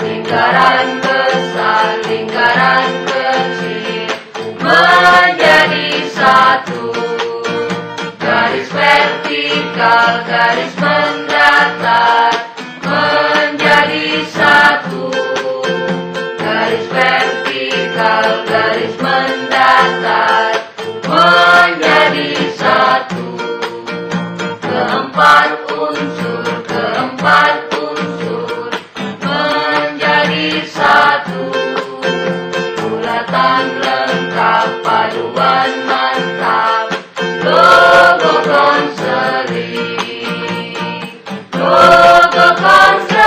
Lingkaran besar, lingkaran kecil menjadi satu. Garis vertikal, garis mendatar menjadi satu. Garis vertikal, garis mendatar menjadi satu. Keempat unsur menjadi satu. Bulatan lengkap, paduan mantap, logo konseling, logo konseling.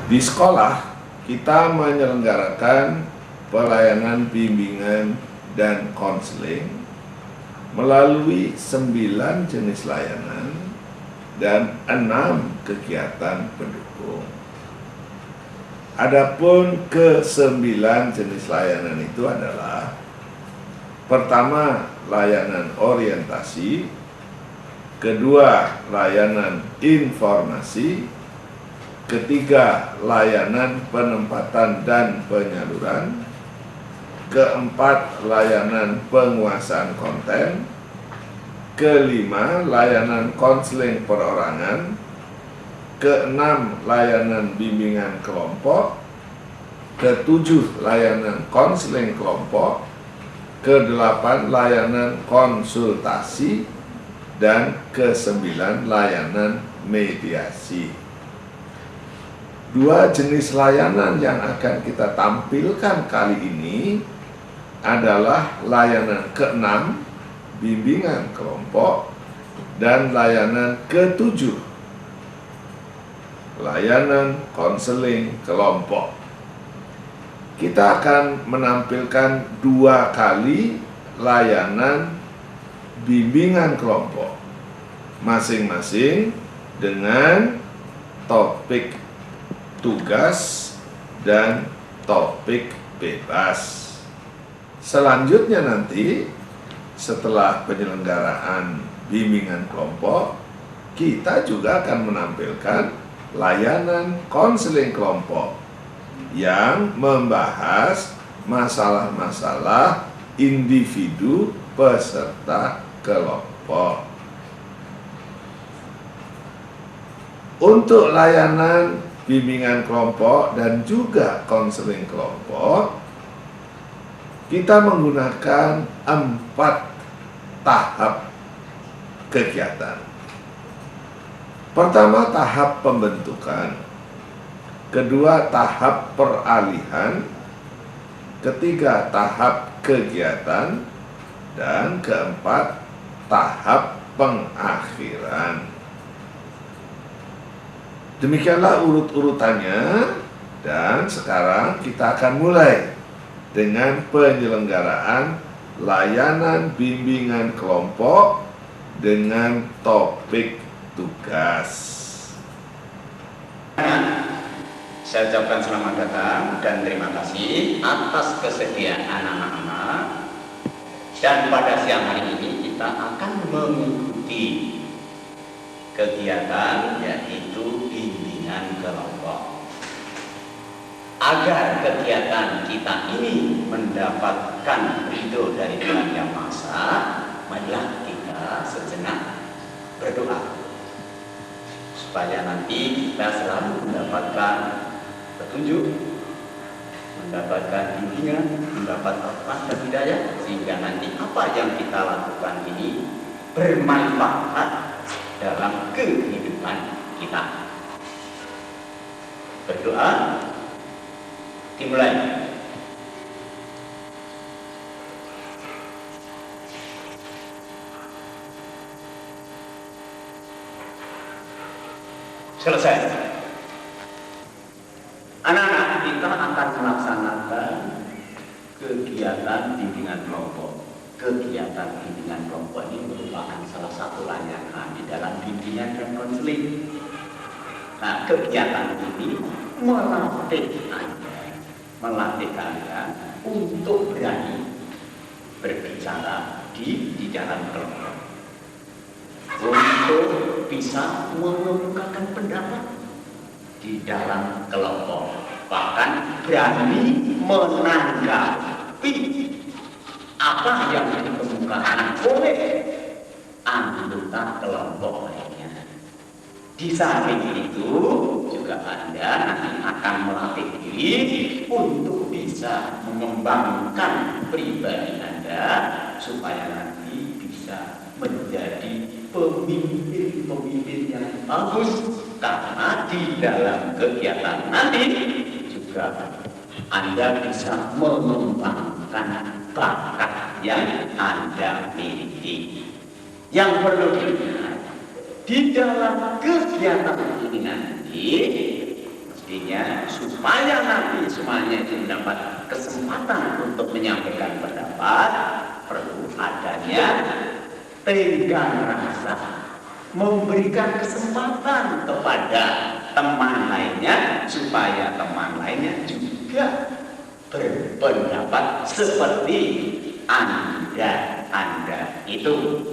Di sekolah, kita menyelenggarakan pelayanan bimbingan dan konseling melalui 9 jenis layanan dan 6 kegiatan pendukung. Adapun ke-9 jenis layanan itu adalah: pertama, layanan orientasi; kedua, layanan informasi; ketiga, layanan penempatan dan penyaluran; keempat, layanan penguasaan konten; kelima, layanan konseling perorangan; keenam, layanan bimbingan kelompok; ketujuh, layanan konseling kelompok; kedelapan, layanan konsultasi; dan ke-9, layanan mediasi. Dua jenis layanan yang akan kita tampilkan kali ini adalah layanan ke-6, bimbingan kelompok, dan layanan ke-7, layanan konseling kelompok. Kita akan menampilkan 2 kali layanan bimbingan kelompok, masing-masing dengan topik tugas dan topik bebas. Selanjutnya nanti, setelah penyelenggaraan bimbingan kelompok, kita juga akan menampilkan layanan konseling kelompok yang membahas masalah-masalah individu peserta kelompok. Untuk layanan bimbingan kelompok dan juga konseling kelompok, kita menggunakan 4 tahap kegiatan. Pertama, tahap pembentukan; kedua, tahap peralihan; ketiga, tahap kegiatan; dan keempat, tahap pengakhiran. Demikianlah urut-urutannya, dan sekarang kita akan mulai dengan penyelenggaraan layanan bimbingan kelompok dengan topik tugas. Saya ucapkan selamat datang dan terima kasih atas kesediaan anak-anak. Dan pada siang hari ini kita akan mengikuti kegiatan yaitu bimbingan kelompok. Agar kegiatan kita ini mendapatkan ridho dari Tuhan Yang Maha Esa, marilah kita sejenak berdoa supaya nanti kita selalu mendapatkan petunjuk, mendapatkan bimbingan, mendapat rahmat dan hidayah, sehingga nanti apa yang kita lakukan ini bermanfaat dalam kehidupan kita. Berdoa dimulai. Selesai. Anak-anak, kita akan melaksanakan kegiatan bimbingan kelompok. Kegiatan bimbingan kelompok ini merupakan salah satu layanan di dalam bimbingan dan konseling. Nah, kegiatan ini melatih kalian untuk berani berbicara di dalam kelompok, untuk bisa mengemukakan pendapat di dalam kelompok, bahkan berani menanggapi apa yang dikemukakan oleh anggota kelompok lainnya. Di samping itu juga Anda nanti akan melatih diri untuk bisa mengembangkan pribadi Anda supaya nanti bisa menjadi pemimpin yang bagus, karena di dalam kegiatan nanti juga Anda bisa mengembangkan bakat yang Anda miliki. Yang perlu diingat, di dalam kegiatan ini nanti mestinya supaya nanti semuanya itu mendapat kesempatan untuk menyampaikan pendapat, perlu adanya tenggang rasa, memberikan kesempatan kepada teman lainnya supaya teman lainnya juga berpendapat seperti Anda itu.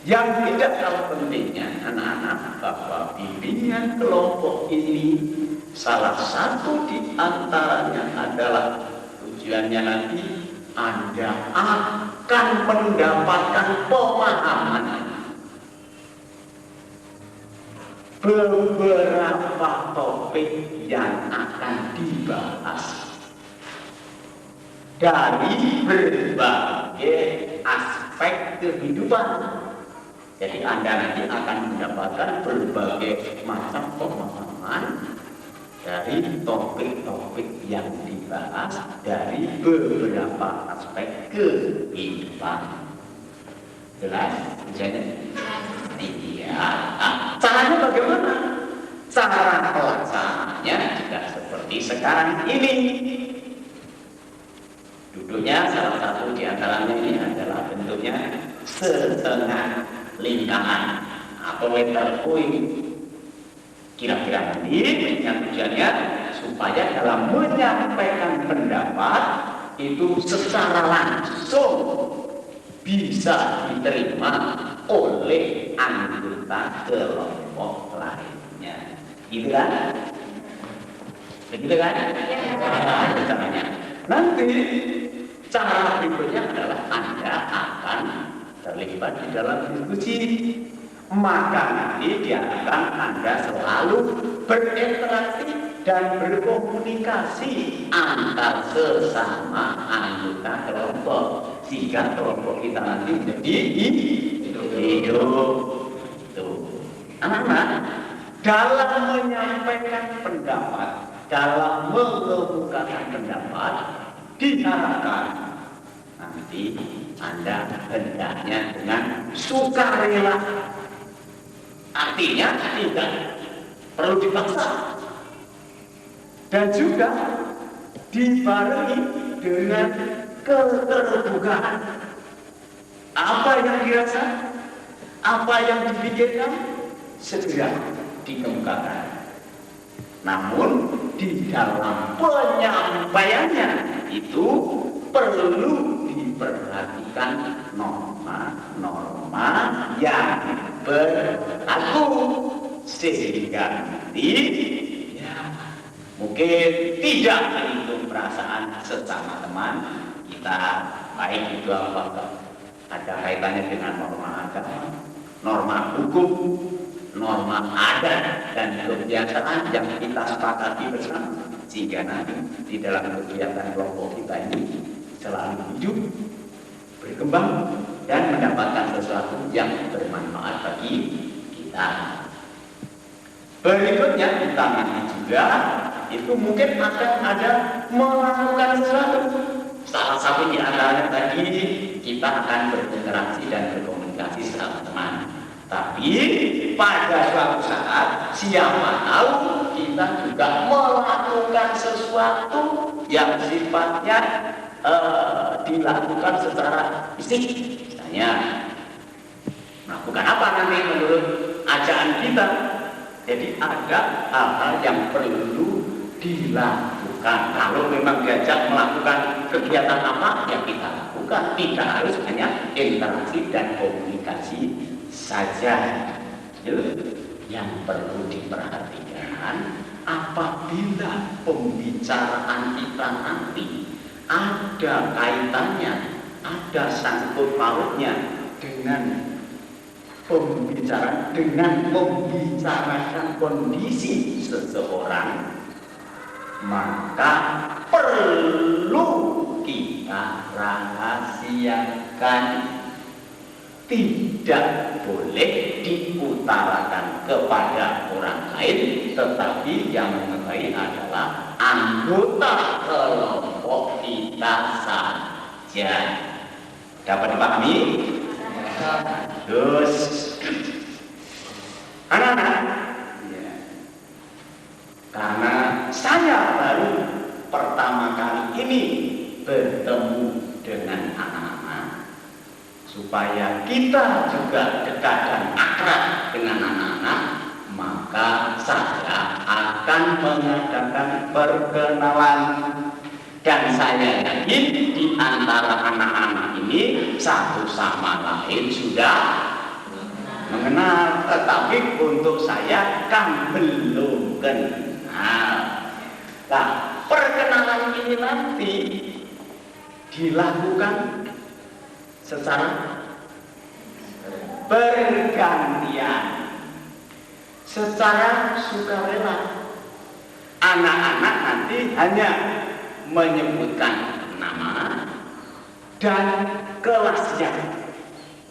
Yang tidak kalah pentingnya anak-anak, bahwa bimbingan kelompok ini salah satu di antaranya adalah tujuannya nanti Anda akan mendapatkan pemahaman beberapa topik yang akan dibahas dari berbagai aspek kehidupan. Jadi Anda nanti akan mendapatkan berbagai macam pemahaman dari topik-topik yang dibahas dari beberapa aspek kehidupan. Jelas? Misalnya? Iya. Nah, caranya bagaimana? Cara pelaksananya juga seperti sekarang ini. Duduknya salah satu di antaranya ini adalah bentuknya setengah lingkaran atau letter U. Kira-kira ini yang tujuannya supaya dalam menyampaikan pendapat itu secara langsung bisa diterima oleh anggota kelompok lainnya. Gitu kan? Begitu kan? Caranya. Nanti cara berikutnya adalah Anda akan terlibat di dalam diskusi, maka nanti diharapkan Anda selalu berinteraksi dan berkomunikasi antar sesama anggota kelompok, sehingga kelompok kita nanti menjadi hidup. Anak-anak, dalam menyampaikan pendapat, dalam mengemukakan pendapat, diharapkan nanti Anda hendaknya dengan sukarela. Artinya tidak perlu dipaksa. Dan juga dibarengi dengan keterbukaan. Apa yang dirasa, apa yang dipikirkan, segera dikemukakan. Namun di dalam penyampaiannya itu perlu diperhatikan norma-norma yang berlaku, sehingga nanti mungkin tidak menyinggung perasaan sesama teman kita, baik itu apakah ada kaitannya dengan norma agama, norma hukum, norma adat dan kebiasaan yang kita sepakati bersama, sehingga nanti di dalam kegiatan kelompok kita ini selalu hidup, berkembang dan mendapatkan sesuatu yang bermanfaat bagi kita. Berikutnya kita nanti juga itu mungkin akan ada melakukan sesuatu. Salah satu di antaranya tadi kita akan berinteraksi dan berkomunikasi sama teman. Tapi pada suatu saat siapa tahu kita juga melakukan sesuatu yang sifatnya dilakukan secara fisik. Misalnya melakukan apa nanti menurut ajaan kita. Jadi ada hal-hal yang perlu dilakukan. Kalau memang diajak melakukan kegiatan apa yang kita lakukan, tidak harus hanya interaksi dan komunikasi saja. Yang perlu diperhatikan, apabila pembicaraan kita nanti ada kaitannya, ada sangkut pautnya dengan pembicaraan, dengan membicarakan kondisi seseorang, maka perlu kita rahasiakan, tidak boleh diutarakan kepada orang lain, tetapi yang mengetahui adalah anggota kelompok kita saja. Dapat dipahami? Terus anak-anak, karena saya baru pertama kali ini bertemu dengan anak-anak, supaya kita juga dekat dan akrab dengan anak-anak, maka saya akan mengadakan perkenalan. Dan saya yakin di antara anak-anak ini satu sama lain sudah mengenal, tetapi untuk saya kan belum kenal. Nah, perkenalan ini nanti dilakukan secara bergantian, secara sukarela. Anak-anak nanti hanya menyebutkan nama dan kelasnya.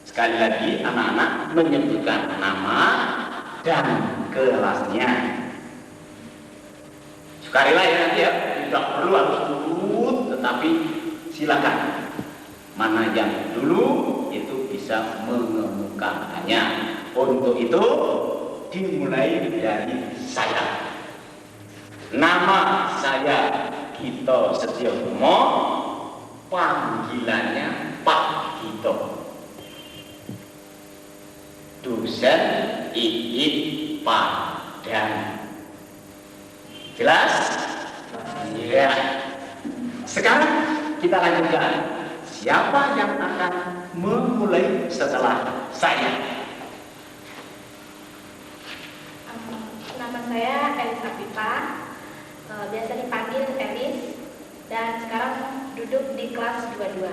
Sekali lagi, anak-anak menyebutkan nama dan kelasnya. Sukarela ya nanti ya, tidak perlu harus turut, tetapi silakan. Mana yang dulu itu bisa mengemukakannya. Untuk itu dimulai dari saya. Nama saya Gito Setiokumo, panggilannya Pak Gito. Dosen IIPA. Jelas? Ya. Sekarang kita lanjutkan. Siapa yang akan memulai setelah saya? Nama saya Elis Apita, biasa dipanggil Elis, dan sekarang duduk di kelas 22.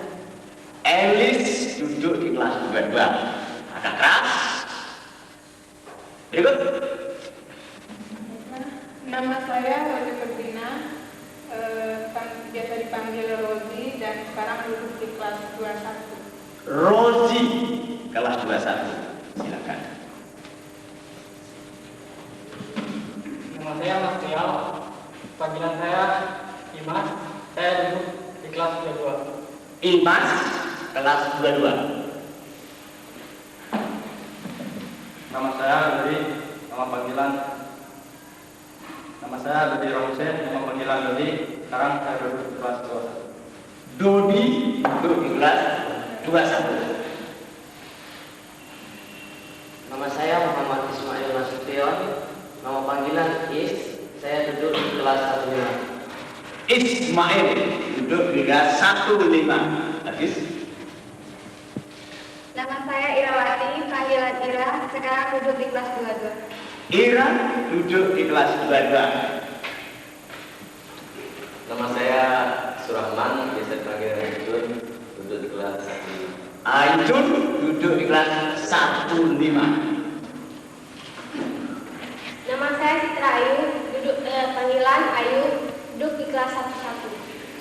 Elis duduk di kelas 22. Agak keras. Berikut. Nama saya Rozi Febrina, biasa dipanggil Rozi, dan sekarang duduk di kelas 21. Rozi, kelas 21. Silakan. Nama saya Mas Tial, panggilan saya Imas, saya duduk di kelas 22. Imas, kelas 22. Nama saya Rudi, nama panggilan Nama saya Dodi Rohsen, nama panggilan Dodi. Sekarang saya duduk di kelas 21. Dodi duduk di kelas 21. Nama saya Muhammad Ismail Nasution, nama panggilan Is, saya duduk di kelas 15. Ismail duduk di kelas 15. Hadis. Nama saya Irawati, panggilan Ira, sekarang duduk di kelas 22. Ira duduk di kelas 22. Nama saya Surahman, biasa dipanggil Aijun, duduk di kelas 15. Aijun duduk di kelas 15. Nama saya Citra Ayu, panggilan Ayu, duduk di kelas 11.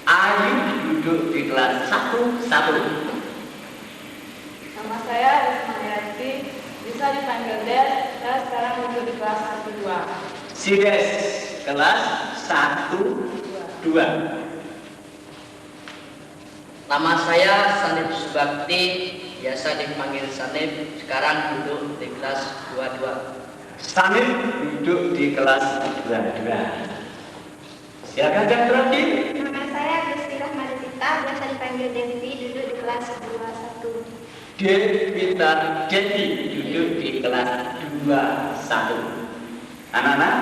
Ayu duduk di kelas 11. Nama saya Rismayati, bisa dipanggil Des, saya sekarang duduk di kelas 12. Sides kelas 1-2. Nama saya Sanif Subakti, biasa dipanggil Sanif, sekarang duduk di kelas 22. Sanif duduk di kelas 22. Silakan yang terakhir. Nama saya Gusti Rahmadita, biasa dipanggil Devi, duduk di kelas 21. Devita Devi duduk di kelas 21. Anak-anak,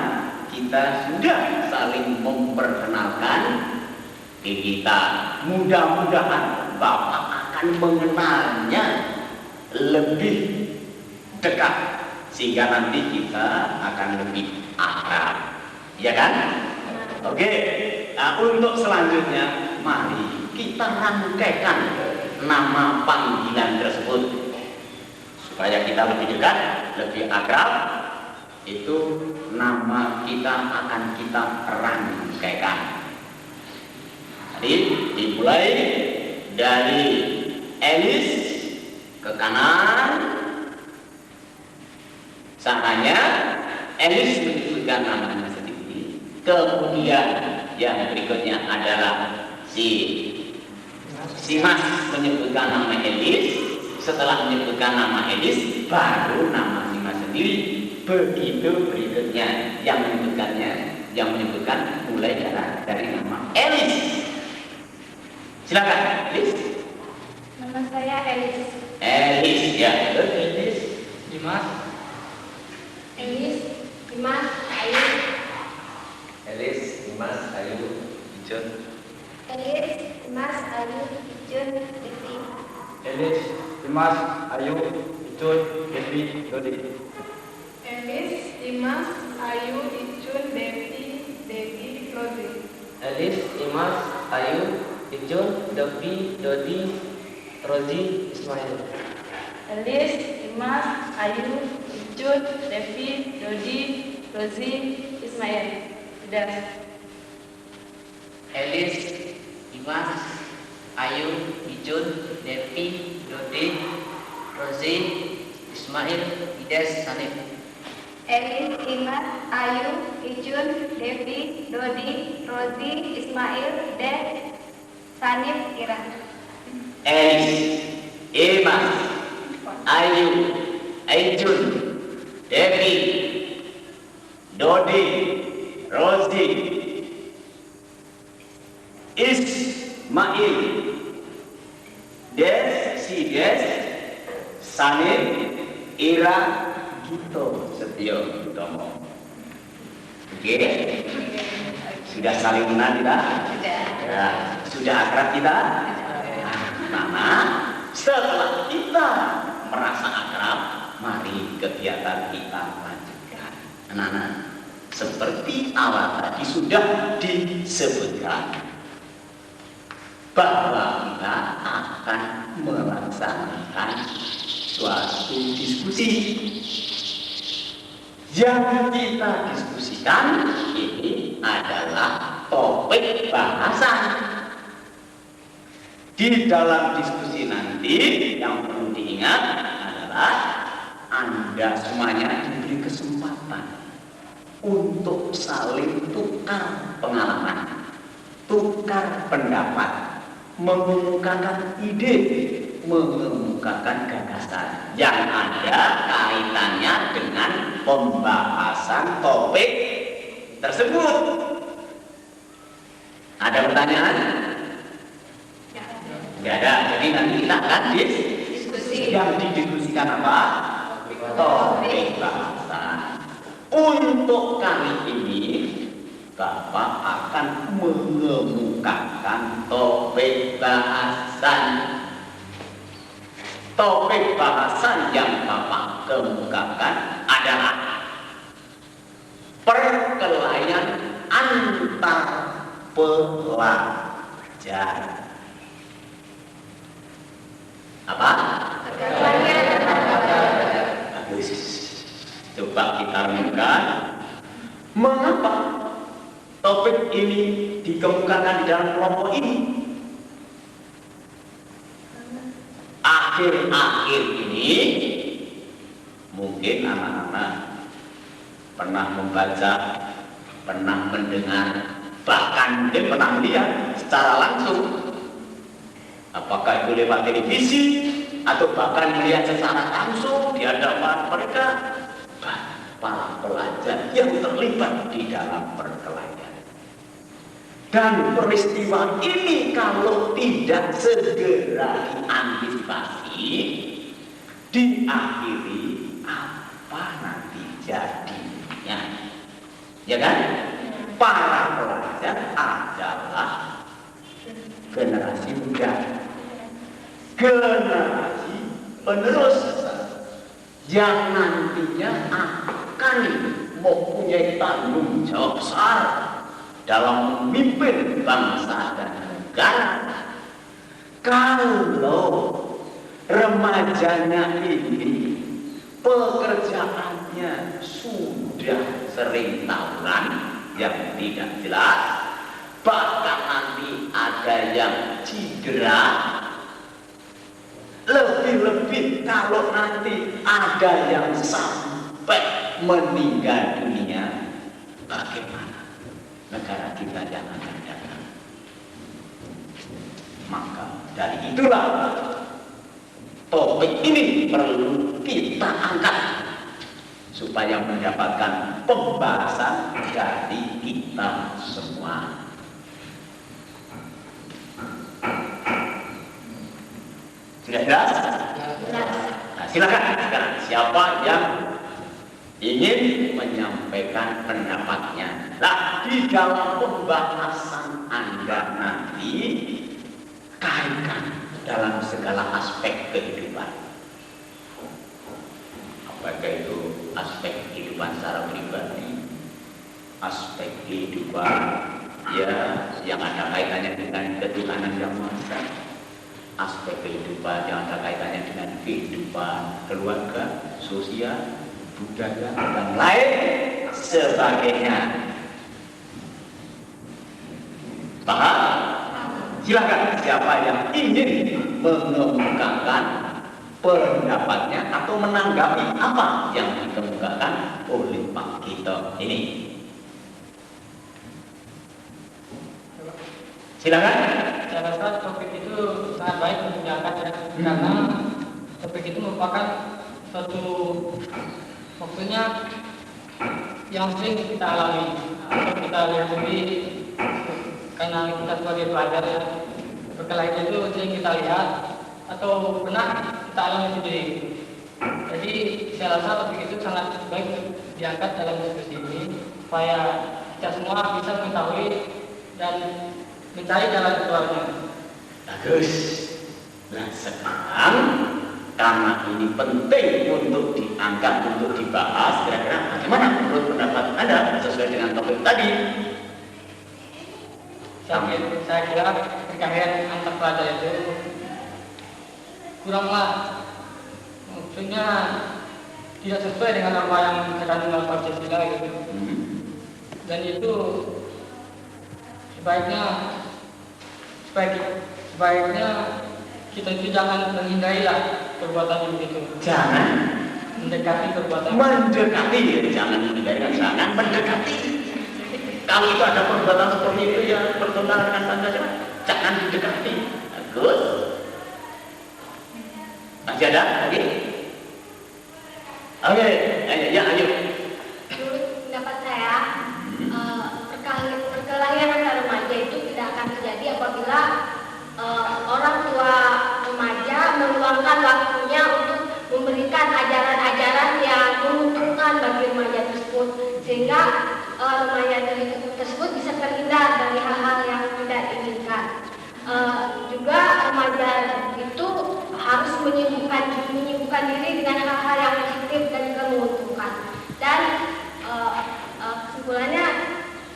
kita sudah saling memperkenalkan diri kita. Mudah-mudahan Bapak akan mengenalnya lebih dekat, sehingga nanti kita akan lebih akrab. Ya kan? Oke. Nah, untuk selanjutnya, mari kita rangkaikan nama panggilan tersebut supaya kita lebih dekat, lebih akrab. Itu nama kita akan kita rangkaikan. Jadi dimulai dari Elis ke kanan. Caranya Elis menyebutkan namanya sendiri. Kemudian yang berikutnya adalah si Mas menyebutkan nama Elis. Setelah menyebutkan nama Elis, baru nama si Mas sendiri. Begitu berikutnya yang menyebutkan mulai dari nama Elis. Silakan, Elis. Nama saya Elis. Elis, ya, Elis. Dimas. Elis, Dimas, Ayu. Elis, Dimas, Ayu, Ijun. Elis, Dimas, Ayu, Ijun, Devi. Elis, Dimas, Ayu, Ijun, Devi, Dodi. Elis, Dimas, Ayu, Icun, Devi, Rozi. Elis, Dimas, Ayu, Ijun, Devi, Dodi, Rozi, Ismail. Elis, Dimas, Ayu, Icun, Devi, Dodi, Rozi, Ismail. Sudah. Elis, Dimas, Ayu, Ijun, Devi, Dodi, Rozi, Ismail, Ides, Sanif. Elis, Dimas, Ayu, Ijun, Devi, Dodi, Rozi, Ismail, Des, Sanif, Ira. Elis, Dimas, Ayu, Ijun, Devi, Dodi, Rozi, Ismail, Des, Sanif, Ira, Gito, Setio, Utomo. Oke, sudah saling kenal kita? Ya. Sudah akrab kita? Nah, setelah kita merasa akrab, mari kegiatan kita lanjutkan. Anak-anak, seperti awal tadi sudah disebutkan bahwa kita akan melaksanakan suatu diskusi. Yang kita diskusikan ini adalah topik bahasan. Di dalam diskusi nanti yang perlu diingat adalah Anda semuanya diberi kesempatan untuk saling tukar pengalaman, tukar pendapat, mengemukakan ide, mengemukakan gagasan yang ada kaitannya dengan pembahasan topik tersebut. Ada pertanyaan? Tidak ada. Jadi nanti kita akan diskusi. Yang didiskusikan apa? Topik bahasan. Untuk kali ini Bapak akan mengemukakan topik bahasan. Topik bahasan yang Bapak kemukakan adalah perkelahian antar pelajar. Apa? Bagus. Coba kita renungkan, mengapa topik ini dikemukakan di dalam kelompok ini? Akhir-akhir ini mungkin anak-anak pernah membaca, pernah mendengar, bahkan mungkin pernah melihat secara langsung, apakah itu lewat televisi atau bahkan melihat secara langsung di hadapan mereka para pelajar yang terlibat di dalam perkelahian. Dan peristiwa ini kalau tidak segera diantisipasi, diakhiri apa nanti jadinya? Ya kan? Para pelajar adalah generasi muda, generasi penerus yang nantinya akan mempunyai tanggung jawab besar dalam memimpin bangsa dan negara. Kalau remajanya ini pekerjaannya sudah sering tawuran yang tidak jelas, bahkan nanti ada yang cedera, lebih-lebih kalau nanti ada yang sampai meninggal dunia, bagaimana negara kita yang akan datang? Maka dari itulah topik ini perlu kita angkat supaya mendapatkan pembahasan dari kita semua. Sudah jelas? Nah, silakan sekarang siapa yang ingin menyampaikan pendapatnya. Nah, di dalam pembahasan Anda nanti kaitkan dalam segala aspek kehidupan. Apakah itu aspek kehidupan secara pribadi, aspek kehidupan ya yang ada kaitannya dengan ketuhanan yang Maha Esa, aspek kehidupan yang ada kaitannya dengan kehidupan keluarga, sosial, budaya, dan lain sebagainya. Paham? Silakan siapa yang ingin mengemukakan pendapatnya atau menanggapi apa yang dikemukakan oleh Pak Gito ini. Silakan. Saya rasa topik itu sangat baik untuk diangkat ya, karena topik itu merupakan suatu maksudnya yang sering kita alami atau kita lihat sendiri, karena kita sebagai pelajar ya, perkelahian itu sering kita lihat atau pernah kita alami sendiri. Jadi saya rasa topik itu sangat baik untuk diangkat dalam diskusi ini supaya kita semua bisa mengetahui dan mencari jalan keluarnya. Bagus. Nah sekarang karena ini penting untuk diangkat, untuk dibahas, kira-kira bagaimana menurut pendapat Anda sesuai dengan topik tadi? Saya kira perkelahian antar pelajar itu kuranglah, maksudnya tidak sesuai dengan apa yang terkandung dalam Pancasila gitu. Dan itu sebaiknya kita itu jangan menghindarilah perbuatan yang begitu. Jangan Mendekati perbuatan. mendekati, ya, jangan menghindari, jangan mendekati. Kalau itu ada perbuatan seperti itu yang bertentangan dengan Pancasila, jangan didekati. Bagus. Masih ada lagi? Oke, ayo. Menurut pendapat saya, sehingga remaja tersebut bisa terhindar dari hal-hal yang tidak diinginkan. Juga remaja itu harus menyibukkan diri dengan hal-hal yang positif dan juga menguntungkan. Dan kesimpulannya,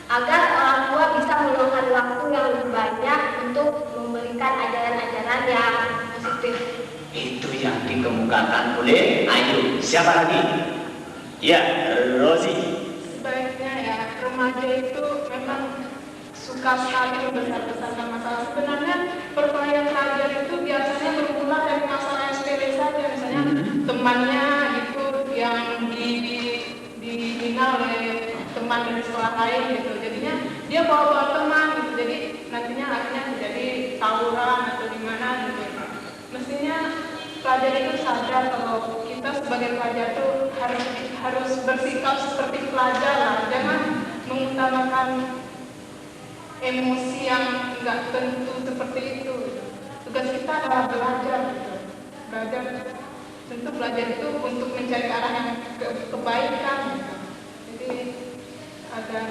agar orang tua bisa meluangkan waktu yang lebih banyak untuk memberikan ajaran-ajaran yang positif. Itu yang dikemukakan oleh Ayu. Siapa lagi? Ya, Rosi. Sebaiknya ya, remaja itu memang suka sekali membesar-besarkan masalah. Sebenarnya perkelahian pelajar itu biasanya bermula dari masalah yang sepele saja. Misalnya temannya itu yang dihina oleh teman dari sekolah lain gitu. Jadinya dia bawa teman gitu. Jadi nantinya akhirnya menjadi tawuran atau gimana gitu. Mestinya pelajar itu sadar kalau kita sebagai pelajar itu harus bersikap seperti pelajar lah. Jangan mengutamakan emosi yang nggak tentu seperti itu. Tugas kita adalah belajar gitu. Belajar, tentu belajar itu untuk mencari arah yang kebaikan gitu. Jadi agar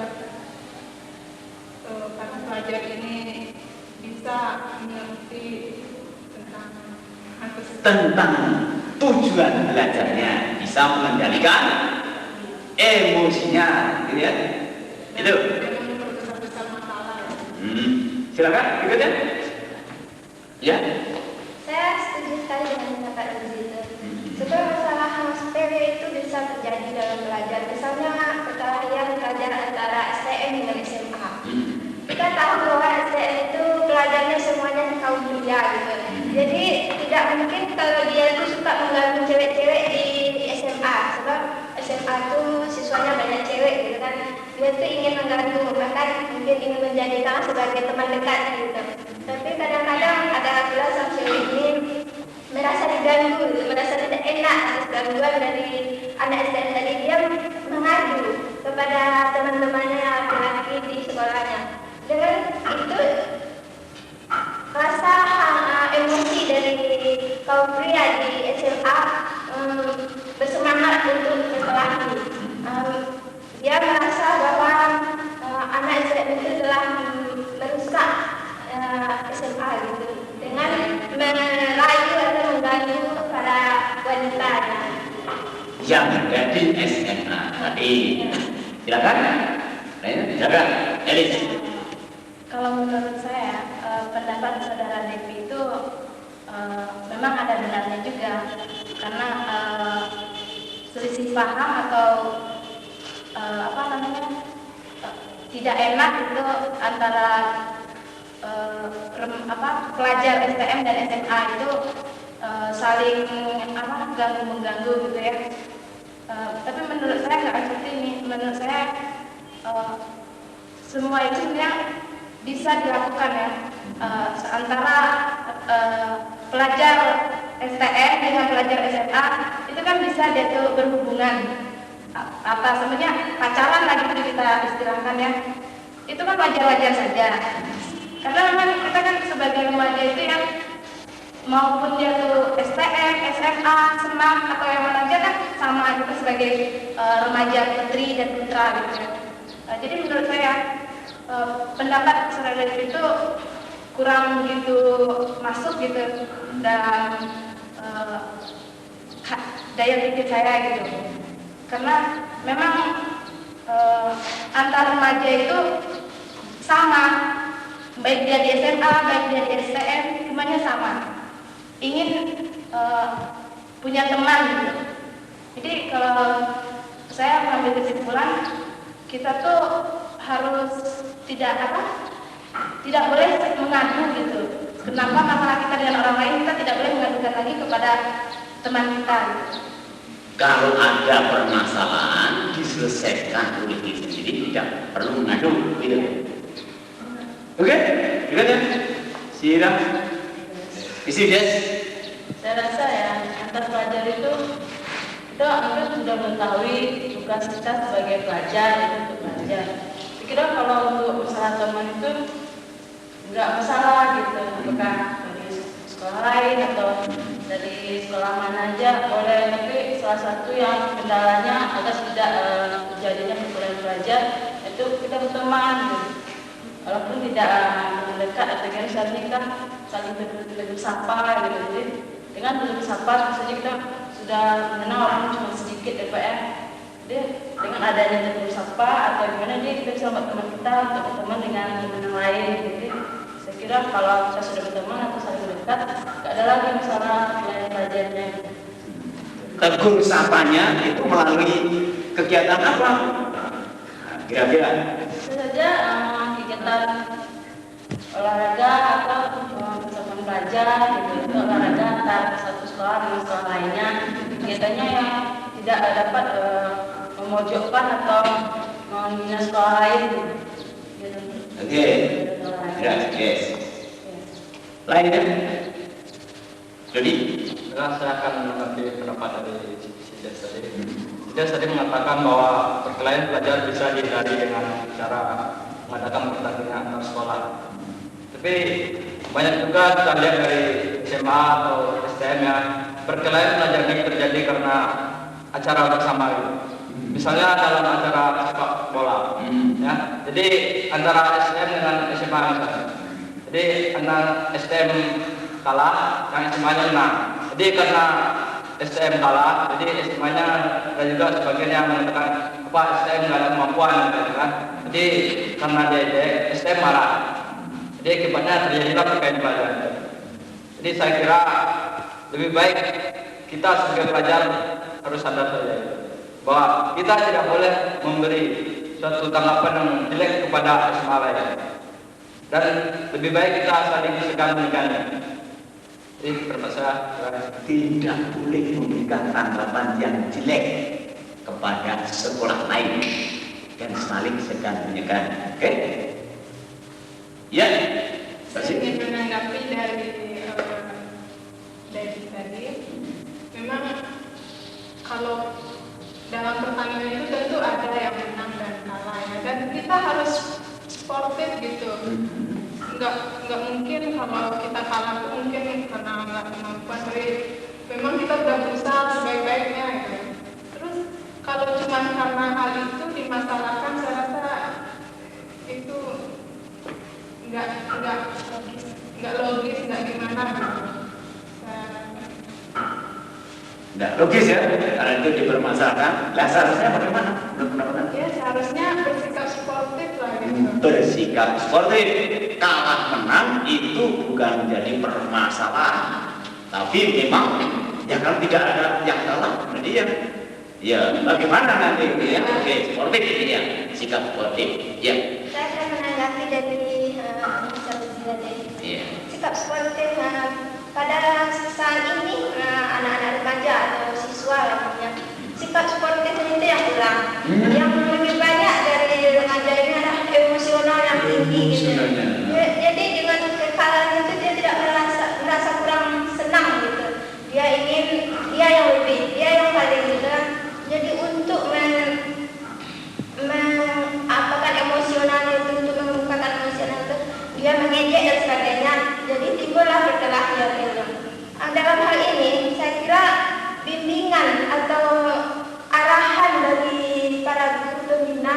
para pelajar ini bisa mengerti tentang tujuan belajarnya, bisa mengendalikan emosinya, gitu ya. Itu. Silakan, berikutnya. Ya. Saya setuju sekali dengan kata Ibu. Sebenarnya masalah yang sepele itu bisa terjadi dalam belajar. Misalnya perkelahian pelajar antara STM dengan SMA. Kita tahu bahwa STM itu pelajarnya semuanya kaum pria gitu. Jadi tidak mungkin kalau dia itu suka mengganggu cewek-cewek di SMA, sebab SMA itu siswanya banyak cewek gitu kan. Dia tuh ingin mengganggu, bahkan mungkin ingin menjadikan sebagai teman dekat gitu. Tapi kadang-kadang ada pula sang cewek ini merasa diganggu, merasa tidak enak atas gangguan dari anak STM tadi. Dia mengadu kepada teman-temannya laki-laki di sekolahnya. Dengan itu rasa emosi dari kaum pria di SMA bersemangat untuk berkelahi. Dia merasa bahwa anak SMA itu telah merusak SMA gitu dengan merayu atau mengganggu para wanitanya. Yang ada di SMA tadi. Silakan. Silakan. Elis. Kalau menurut saya, pendapat saudara Devi itu memang ada benarnya juga, karena selisih paham atau tidak enak itu antara pelajar STM dan SMA itu saling mengganggu gitu ya. Tapi menurut saya nggak seperti ini. Menurut saya semua itu sebenarnya bisa dilakukan ya, antara pelajar STM dengan pelajar SMA itu kan bisa dia tuh berhubungan sebenarnya pacaran lagi itu kita istilahkan ya. Itu kan wajar-wajar saja, karena memang kita kan sebagai remaja itu yang maupun dia tuh STM, SMA, senam atau yang mana aja kan sama kita sebagai remaja putri dan putra gitu. Jadi menurut saya pendapat saudara itu kurang begitu masuk gitu dalam daya pikir saya gitu, karena memang antar remaja itu sama, baik dia di SMA, baik dia di STM, semuanya sama, ingin punya teman gitu. Jadi kalau saya mengambil kesimpulan, kita tuh harus tidak boleh mengadu gitu. Kenapa masalah kita dengan orang lain kita tidak boleh mengadukan lagi kepada teman kita gitu. Kalau ada permasalahan diselesaikan oleh diri sendiri, tidak perlu mengadu gitu. Oke, lihat ya. Siram. Isi Des. Saya rasa ya, antar pelajar itu kita mungkin sudah mengetahui tugas kita sebagai pelajar itu untuk belajar. Kira kalau untuk masalah teman itu nggak masalah gitu, apakah dari sekolah lain atau dari sekolah mana aja boleh, tapi salah satu yang kendalanya agar tidak terjadinya perkelahian belajar itu kita berteman gitu. Walaupun tidak mendekat atau misalnya kita saling tegur sapa gitu. Jadi dengan tegur sapa misalnya kita sudah mengenal walaupun cuma sedikit Jadi dengan adanya tegur sapa atau gimana kita bisa berteman kita untuk berteman dengan yang lain. Jadi saya kira kalau kita sudah berteman atau saling dekat, tidak ada lagi masalah pelajarannya. Tegur sapanya itu melalui kegiatan apa? Kira-kira? Bisa saja kegiatan olahraga atau misalkan belajar gitu. Itu olahraga antara satu sekolah dengan sekolah lainnya. Kegiatannya yang tidak dapat memojokkan atau menghina sekolah lain gitu. Oke. Yes. Lainnya? Jadi Saya akan mengerti pendapat dari Sides tadi. Sides tadi mengatakan bahwa perkelahian pelajar bisa dihindari dengan cara mengadakan pertandingan antar sekolah. Tapi banyak juga kita lihat dari SMA atau STM ya, perkelahian pelajar ini terjadi karena acara bersama gitu. Misalnya dalam acara sepak bola, ya. Jadi antara STM dengan SMA misalnya. Jadi antara STM kalah, yang SMA-nya menang. Jadi karena STM kalah, jadi SMA-nya ada juga sebagian yang mengatakan STM nggak ada kemampuan, gitu kan? Jadi karena dia STM marah. Jadi akibatnya terjadilah perkelahian pelajar. Jadi saya kira lebih baik kita sebagai pelajar harus sadar saja bahwa kita tidak boleh memberi suatu tanggapan yang jelek kepada SMA lain. Dan lebih baik kita saling segan-segannya. Jadi saya tidak boleh memberikan tanggapan yang jelek kepada sekolah lain dan saling segan-segan. Oke? Ya. Saya ingin menanggapi dari tadi. Memang kalau dalam pertandingan itu tentu ada yang menang dan kalah ya. Dan kita harus sportif gitu. Nggak mungkin kalau kita kalah itu mungkin karena nggak kemampuan. Jadi memang kita udah berusaha sebaik-baiknya gitu. Terus kalau cuma karena hal itu dimasalahkan, saya rasa itu nggak logis, nggak gimana gitu. Nggak logis ya, karena itu dipermasalahkan. Lah seharusnya bagaimana? Benar-benar. Ya seharusnya bersikap sportif lah gitu. Bersikap sportif. Kalah menang itu bukan menjadi permasalahan. Tapi memang ya kalau tidak ada yang kalah, berarti ya bagaimana nanti ya? Oke, sportif ya, sikap sportif. Ya. Saya akan menanggapi dari Iya. sikap sportif pada saat ini anak-anak remaja atau siswa lainnya sikap sportif itu yang kurang. Yang lebih banyak dari remaja ini adalah emosional yang tinggi gitu. Jadi dengan kekalahan itu dia tidak merasa kurang senang gitu. Dia ingin dia yang lebih, dia yang paling gitu. Jadi untuk mengapakan emosional itu, untuk mengungkapkan emosional itu, dia mengejek dan sebagainya. Jadi timbullah perkelahian itu. Dalam hal ini saya kira bimbingan atau arahan dari para guru pembina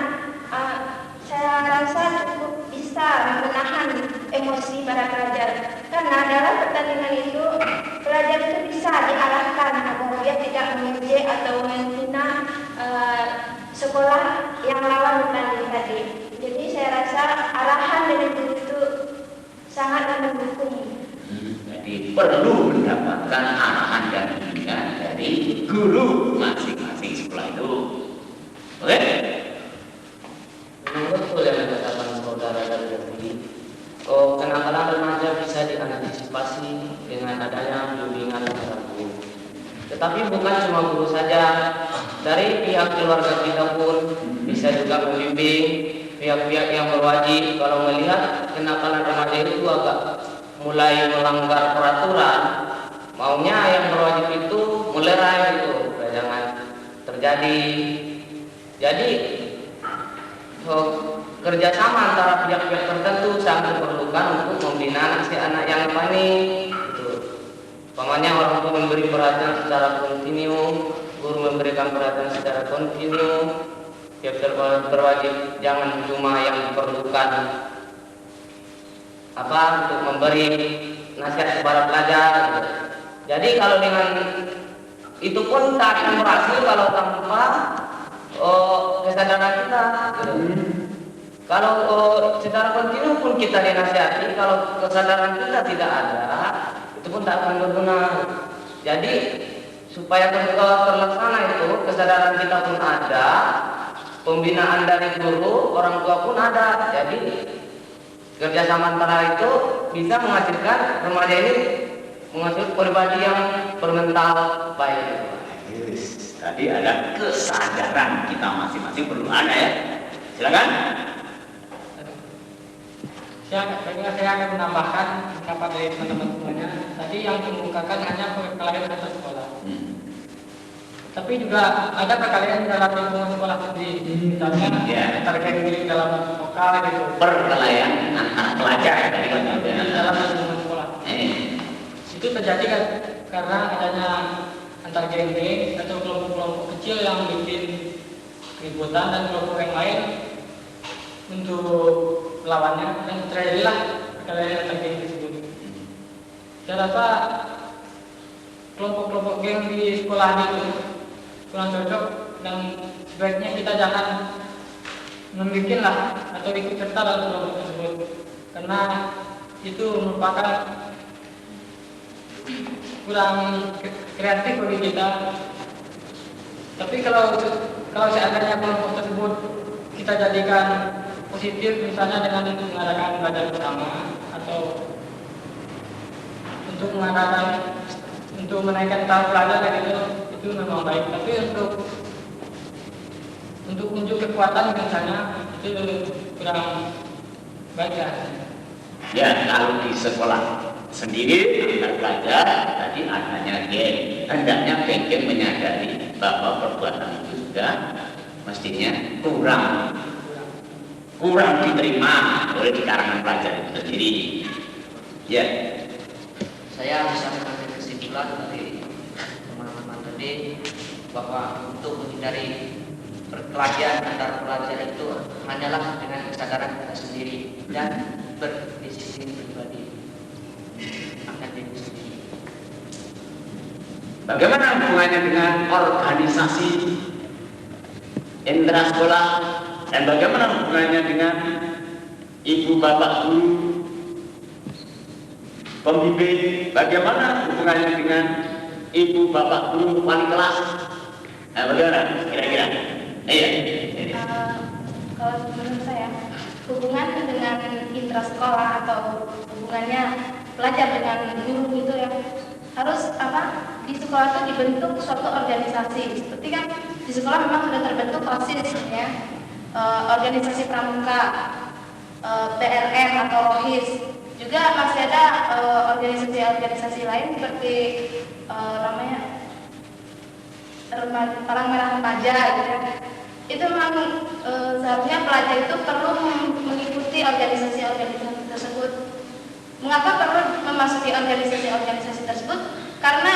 saya rasa cukup bisa menahan emosi para pelajar. Karena dalam pertandingan itu pelajar itu bisa diarahkan agar dia tidak mengejek atau menghina sekolah yang lawan bertanding tadi. Jadi saya rasa arahan dari guru itu sangat mendukung. Jadi perlu mendapatkan arahan dan bimbingan dari guru masing-masing sekolah itu. Oke? Memang betul yang dikatakan saudara dari tadi. Kenakalan remaja bisa diantisipasi dengan adanya bimbingan para guru. Tetapi bukan cuma guru saja, dari pihak keluarga kita pun bisa juga membimbing pihak-pihak yang berwajib. Kalau melihat kenakalan remaja itu agak mulai melanggar peraturan, maunya yang berwajib itu melerai itu, jangan terjadi. Jadi kerjasama antara pihak-pihak tertentu sangat diperlukan untuk membina si anak yang panik. Pamannya orang tua memberi perhatian secara kontinu, guru memberikan perhatian secara kontinu, ya berwajib jangan cuma yang diperlukan untuk memberi nasihat kepada pelajar gitu. Jadi kalau dengan itu pun tak akan berhasil kalau tanpa kesadaran kita gitu. Kalau secara kontinu pun kita dinasihati, kalau kesadaran kita tidak ada, itu pun tak akan berguna. Jadi supaya terlaksana itu, kesadaran kita pun ada, pembinaan dari guru, orang tua pun ada. Jadi kerjasama antara itu bisa menghasilkan remaja ini menghasilkan pribadi yang bermental baik. Tadi ada kesadaran kita masing-masing perlu ada ya. Silakan. Saya akan menambahkan beberapa dari teman-teman semuanya. Tadi yang dikemukakan hanya perkelahian antar sekolah. Tapi juga ada perkelahian dalam lingkungan sekolah sendiri. Misalnya antar geng dalam lokal gitu. Perkelahian antar pelajar dalam lingkungan sekolah. Itu terjadi kan karena adanya antar geng-geng atau kelompok-kelompok kecil yang bikin keributan dan kelompok yang lain untuk lawannya, dan terjadilah perkelahian antar geng tersebut. Saya rasa kelompok-kelompok geng di sekolah itu kurang cocok, dan sebaiknya kita jangan membikinlah atau ikut serta dalam kelompok tersebut, karena itu merupakan kurang kreatif bagi kita. Tapi kalau seandainya kelompok tersebut kita jadikan positif, misalnya dengan mengadakan belajar bersama atau untuk menaikkan tahap pelajar gitu, itu memang baik. Tapi untuk unjuk kekuatan misalnya itu kurang baik ya. Ya, kalau di sekolah sendiri antar pelajar tadi adanya geng, hendaknya geng menyadari bahwa perbuatan itu sudah mestinya kurang diterima oleh di kalangan pelajar itu sendiri. Ya. Saya bisa mengambil kesimpulan dari teman-teman tadi bahwa untuk menghindari perkelahian antar pelajar itu hanyalah dengan kesadaran kita sendiri dan berdisiplin pribadi akan diri sendiri. Bagaimana hubungannya dengan organisasi intrasekolah, dan bagaimana hubungannya dengan ibu bapak guru, pembimbing, bagaimana hubungannya dengan ibu bapak guru wali kelas? Bagaimana kira-kira? Iya. Kalau menurut saya, hubungan dengan intrasekolah atau hubungannya pelajar dengan guru itu ya harus di sekolah itu dibentuk suatu organisasi. Seperti kan di sekolah memang sudah terbentuk OSIS ya, organisasi pramuka, PRM atau ROHIS. Juga masih ada organisasi-organisasi lain seperti Palang Merah Remaja gitu ya. Itu memang seharusnya pelajar itu perlu mengikuti organisasi-organisasi tersebut. Mengapa perlu memasuki organisasi-organisasi tersebut? Karena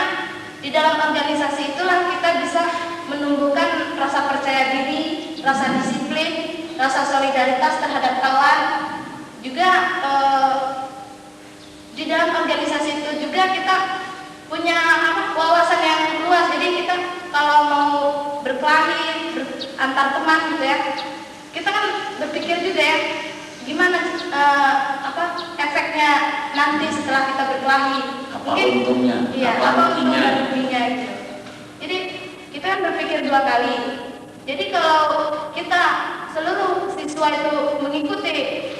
di dalam organisasi itulah kita bisa menumbuhkan rasa percaya diri, rasa disiplin, rasa solidaritas terhadap kawan. Juga di dalam organisasi itu juga kita punya wawasan yang luas. Jadi kita kalau mau berkelahi antar teman gitu ya, kita kan berpikir juga ya gimana efeknya nanti setelah kita berkelahi. Mungkin untungnya? Iya, apa untung dan ruginya itu. Jadi kita kan berpikir dua kali. Jadi kalau kita seluruh siswa itu mengikuti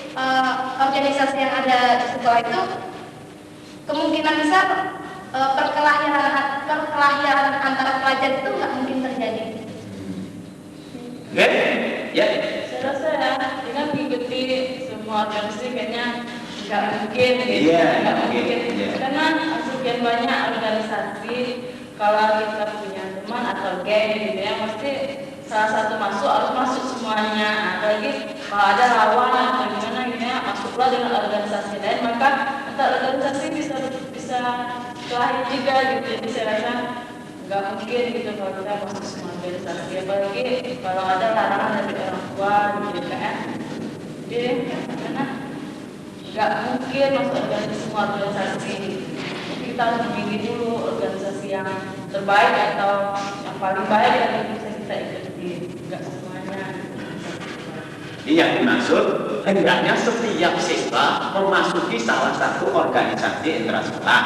organisasi yang ada di sekolah itu, kemungkinan besar perkelahian antara pelajar itu nggak mungkin terjadi. Ya. Saya rasa ya, dengan mengikuti semua organisasi kayaknya nggak mungkin gitu. Iya, Nggak mungkin. mungkin. Iya. Karena sekian banyak organisasi, kalau kita punya teman atau geng gitu ya, mesti salah satu harus masuk semuanya. Apalagi kalau ada lawan atau gimana gitu ya, masuklah dengan organisasi lain, maka antar organisasi bisa kelahi juga gitu. Jadi saya rasa nggak mungkin gitu kalau kita masuk semua organisasi, apalagi kalau ada larangan dari orang tua gitu kan. Jadi karena nggak mungkin masuk semua organisasi. Kita harus memilih dulu organisasi yang terbaik atau yang paling baik yang bisa kita ikuti, nggak semuanya. Yang dimaksud hendaknya setiap siswa memasuki salah satu organisasi intrasekolah,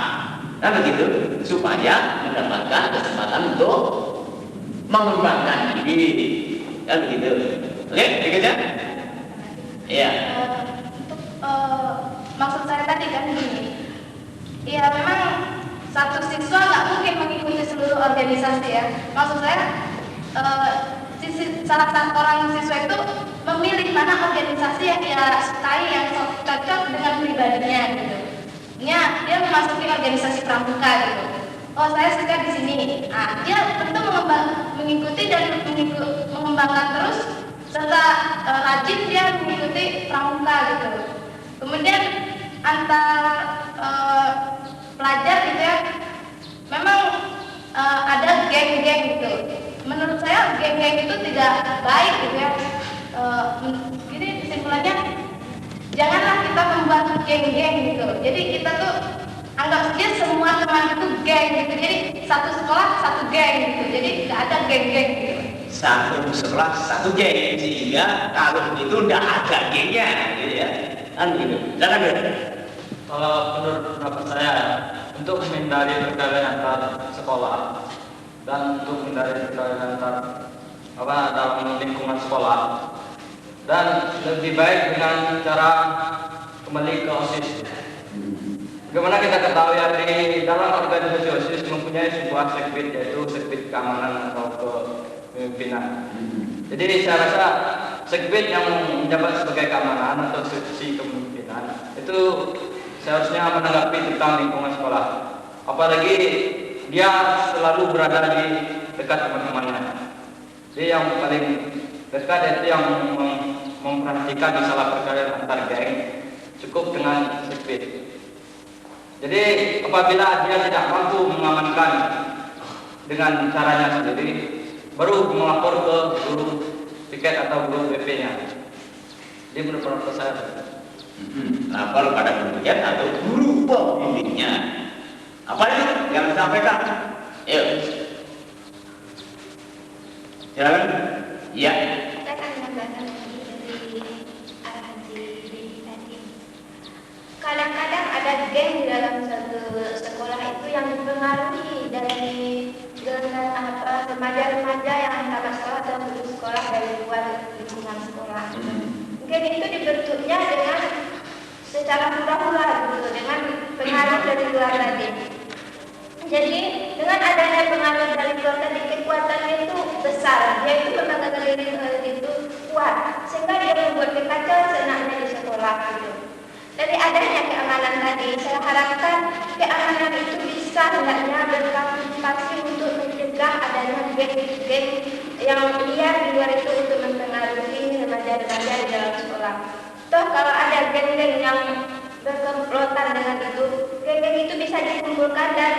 kan begitu, supaya mendapatkan kesempatan untuk mengembangkan diri, kan begitu. Oke, begitu? Iya. Maksud saya tadi kan gini, ya memang satu siswa nggak mungkin mengikuti seluruh organisasi ya. Maksud saya salah satu orang siswa itu memilih mana organisasi yang dia sukai, yang cocok dengan pribadinya gitu. Dia memasuki organisasi pramuka gitu. Oh saya suka di sini. Nah, dia tentu mengikuti dan mengembangkan terus serta rajin dia mengikuti pramuka gitu. Kemudian antar pelajar gitu ya, memang ada geng-geng gitu. Menurut saya geng-geng itu tidak baik gitu ya. Jadi kesimpulannya janganlah kita membuat geng-geng gitu. Jadi kita tuh anggap saja semua teman itu geng gitu. Jadi satu sekolah satu geng gitu. Jadi nggak ada geng-geng gitu. Satu sekolah satu geng, sehingga kalau itu tidak ada gengnya, gitu ya. Kan begitu. Jangan deh. Kalau menurut pendapat saya, untuk menghindari perkelahian antar sekolah dan untuk menghindari perkelahian antar dalam lingkungan sekolah, dan lebih baik dengan cara kembali ke OSIS. Bagaimana kita ketahui ya, di dalam organisasi OSIS mempunyai sebuah sekbid, yaitu sekbid keamanan atau kepemimpinan. Jadi saya rasa sekbid yang menjabat sebagai keamanan atau seksi kepemimpinan itu seharusnya menanggapi tentang lingkungan sekolah. Apalagi dia selalu berada di dekat teman-temannya. Jadi yang paling dekat itu yang memperhatikan masalah perkelahian antar geng, cukup dengan sekbid. Jadi apabila dia tidak mampu mengamankan dengan caranya sendiri, baru melapor ke guru piket atau guru BP-nya. Jadi menurut pendapat saya, lapor pada guru piket atau guru pembimbingnya. Apa itu yang disampaikan? Yuk. Silakan. Iya. Saya akan menambahkan lagi dari Al-Haji tadi. Kadang-kadang ada geng di dalam satu sekolah itu yang dipengaruhi dari dengan remaja-remaja yang tamat sekolah atau lulus sekolah dari luar lingkungan sekolah. Geng itu dibentuknya dengan secara pura-pura gitu, dengan pengaruh dari luar tadi. Jadi dengan adanya pengaruh dari luar tadi, kekuatannya itu besar, dia itu lembaga diri itu kuat, sehingga dia membuat kekacauan senaknya di sekolah gitu. Dari adanya keamanan tadi, saya harapkan keamanan itu bisa hendaknya berpartisipasi untuk mencegah adanya geng-geng yang liar di luar itu untuk mempengaruhi remaja-remaja di dalam sekolah. Toh kalau ada geng-geng yang berkomplotan dengan itu, geng-geng itu bisa dikumpulkan dan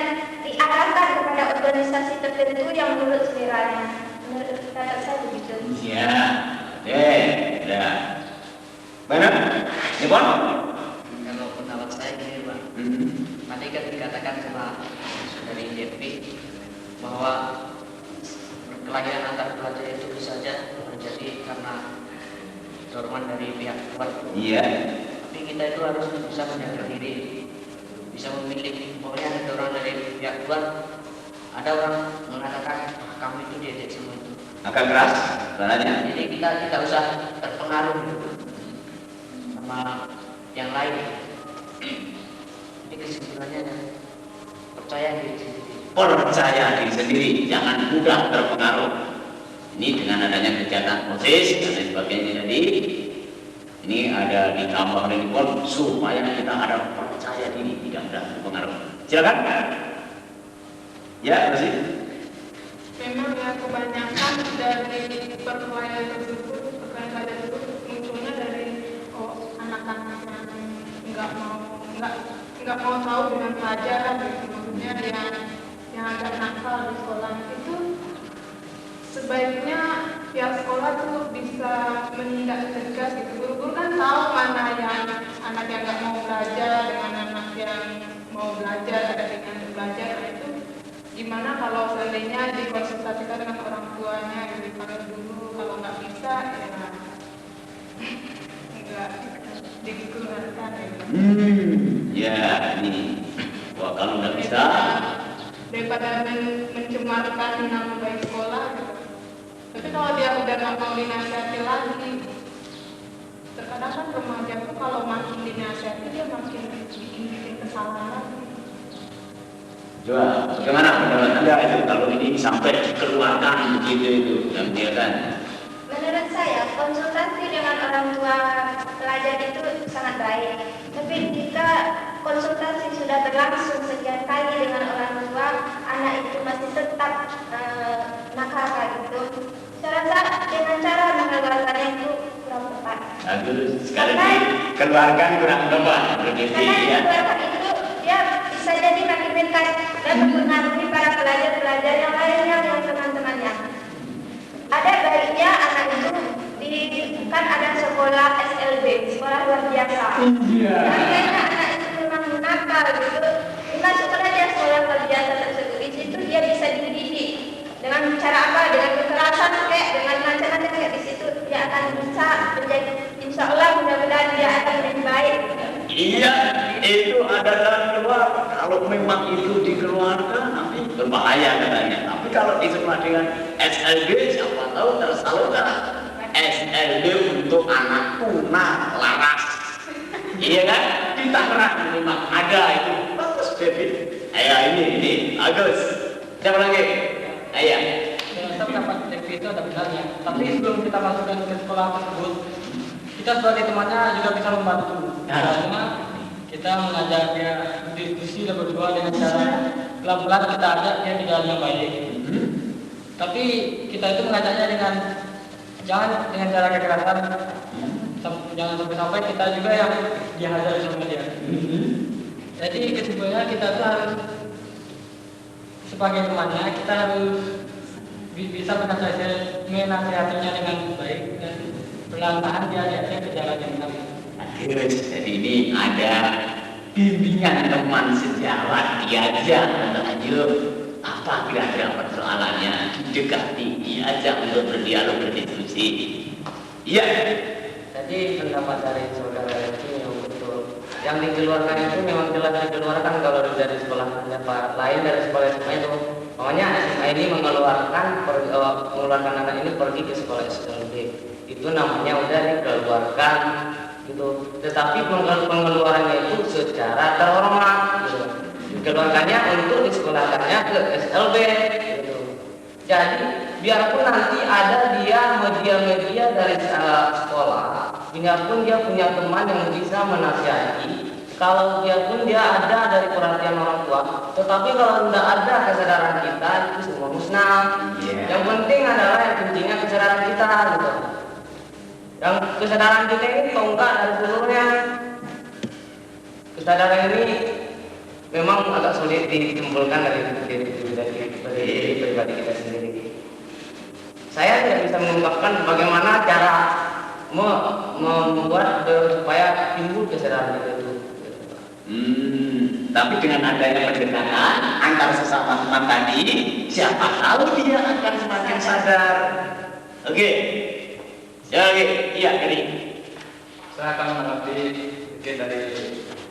diarahkan kepada organisasi tertentu yang menurut selera. Menurut kata saya begitu. Iya. Ya. Mana? Ini Bon? Kalau pendapat saya gini Pak, tadi kan dikatakan sama dari DP bahwa perkelahian antar pelajar itu bisa saja terjadi karena dorongan dari pihak luar. Iya. Tapi kita itu harus bisa menjaga diri, bisa memilih. Pokoknya ada dorongan dari pihak luar. Ada orang mengatakan kamu itu diajak semua itu. Agak keras caranya. Jadi kita tidak usah terpengaruh sama yang lain. Ini kesimpulannya percaya diri sendiri. Percaya diri sendiri, jangan mudah terpengaruh. Ini dengan adanya kegiatan OSIS dan lain sebagainya tadi, ini ada ditambah oleh Bon supaya kita ada percaya diri, tidak mudah terpengaruh. Silakan. Ya, terus. Memang ya kebanyakan dari perkelahian tersebut, munculnya dari anak-anak yang nggak mau tahu dengan pelajaran, gitu. Maksudnya yang misalnya agak nakal di sekolah itu sebaiknya pihak sekolah tuh bisa menindak tegas gitu. Guru-guru kan tahu mana yang anak yang nggak mau belajar dengan anak yang mau belajar, ada dengan belajar. Itu gimana kalau seandainya dikonsultasikan dengan orang tuanya gitu. Kalau dulu kalau nggak bisa ya nggak dikeluarkan gitu. Ya ini, wah kalau nggak bisa, Daripada mencemarkan nama baik sekolah gitu. Tapi kalau dia udah nggak mau dinasihati lagi, terkadang kan remaja tuh kalau makin dinasihati dia makin bikin kesalahan lagi. coba bagaimana pendapat Anda itu kalau ini sampai dikeluarkan begitu itu, dan dia kan? Menurut saya, konsultasi dengan orang tua pelajar itu sangat baik. Tapi jika konsultasi sudah berlangsung sekian kali dengan orang tua, anak itu masih tetap nakal kayak gitu, saya rasa dengan cara mengeluarkannya itu kurang tepat. Aduh, sekali lagi keluarkan kurang tepat, begitu Karena ya. keluarkan itu dia bisa jadi makin dekat dan mempengaruhi para pelajar-pelajar yang lainnya yang teman-temannya. Ada baiknya anak itu kan ada sekolah SLB, sekolah luar biasa. Seandainya anak itu memang nakal gitu, dimasukkan aja sekolah luar biasa tersebut. Di situ dia bisa dididik dengan cara apa? Dengan kekerasan kayak, dengan macam-macam kayak, di situ dia akan bisa menjadi, insya Allah mudah-mudahan dia akan menjadi baik. Iya, itu ada jalan keluar. Kalau memang itu dikeluarkan, nanti berbahaya katanya. Tapi kalau disekolah dengan SLB, siapa tahu tersalurkan SLB untuk anak tuna laras. Iya kan? Di Tangerang memang ada itu. Bagus, David. Ayo ini bagus. Siapa lagi? Ayo. Saya pendapat Devi itu ada benarnya. Tapi sebelum kita masukkan ke sekolah tersebut, kita sebagai temannya juga bisa membantu. Karena kita mengajak dia diskusi dan berdua dengan cara pelan-pelan kita ajak dia ke jalan yang baik. Tapi kita itu mengajaknya dengan jangan dengan cara kekerasan. Jangan sampai kita juga yang dihajar sama dia. Jadi kesimpulannya kita tuh harus sebagai temannya kita harus bisa menasihatinya dengan baik dan perlahan-lahan dia ke jalan yang benar. Jadi ini ada bimbingan teman sejawat, diajak lanjut apa kira-kira persoalannya, didekati, diajak untuk berdialog, berdiskusi. Iya. Jadi pendapat dari saudara itu yang betul. Yang dikeluarkan itu memang jelas dikeluarkan kalau dari sekolah lain, dari sekolah SMA itu. Makanya SMA ini mengeluarkan anak ini pergi ke sekolah SLB. Itu namanya udah dikeluarkan gitu. Tetapi pengeluarannya itu secara terhormat gitu. Dikeluarkannya untuk disekolahkannya ke SLB gitu. Jadi biarpun nanti ada dia media-media dari sekolah, biarpun dia punya teman yang bisa menasihati, kalau dia pun dia ada dari perhatian orang tua, tetapi kalau tidak ada kesadaran kita itu semua musnah. Yang penting adalah yang pentingnya kesadaran kita gitu. Yang kesadaran kita ini tonggak dari seluruhnya. Kesadaran ini memang agak sulit ditimbulkan dari pribadi kita sendiri. Saya tidak bisa mengungkapkan bagaimana cara membuat supaya timbul kesadaran itu. Tapi dengan adanya pendekatan antar sesama teman tadi, siapa tahu dia akan semakin sadar. Oke. Ya lagi, iya ini. Saya akan menanggapi sedikit dari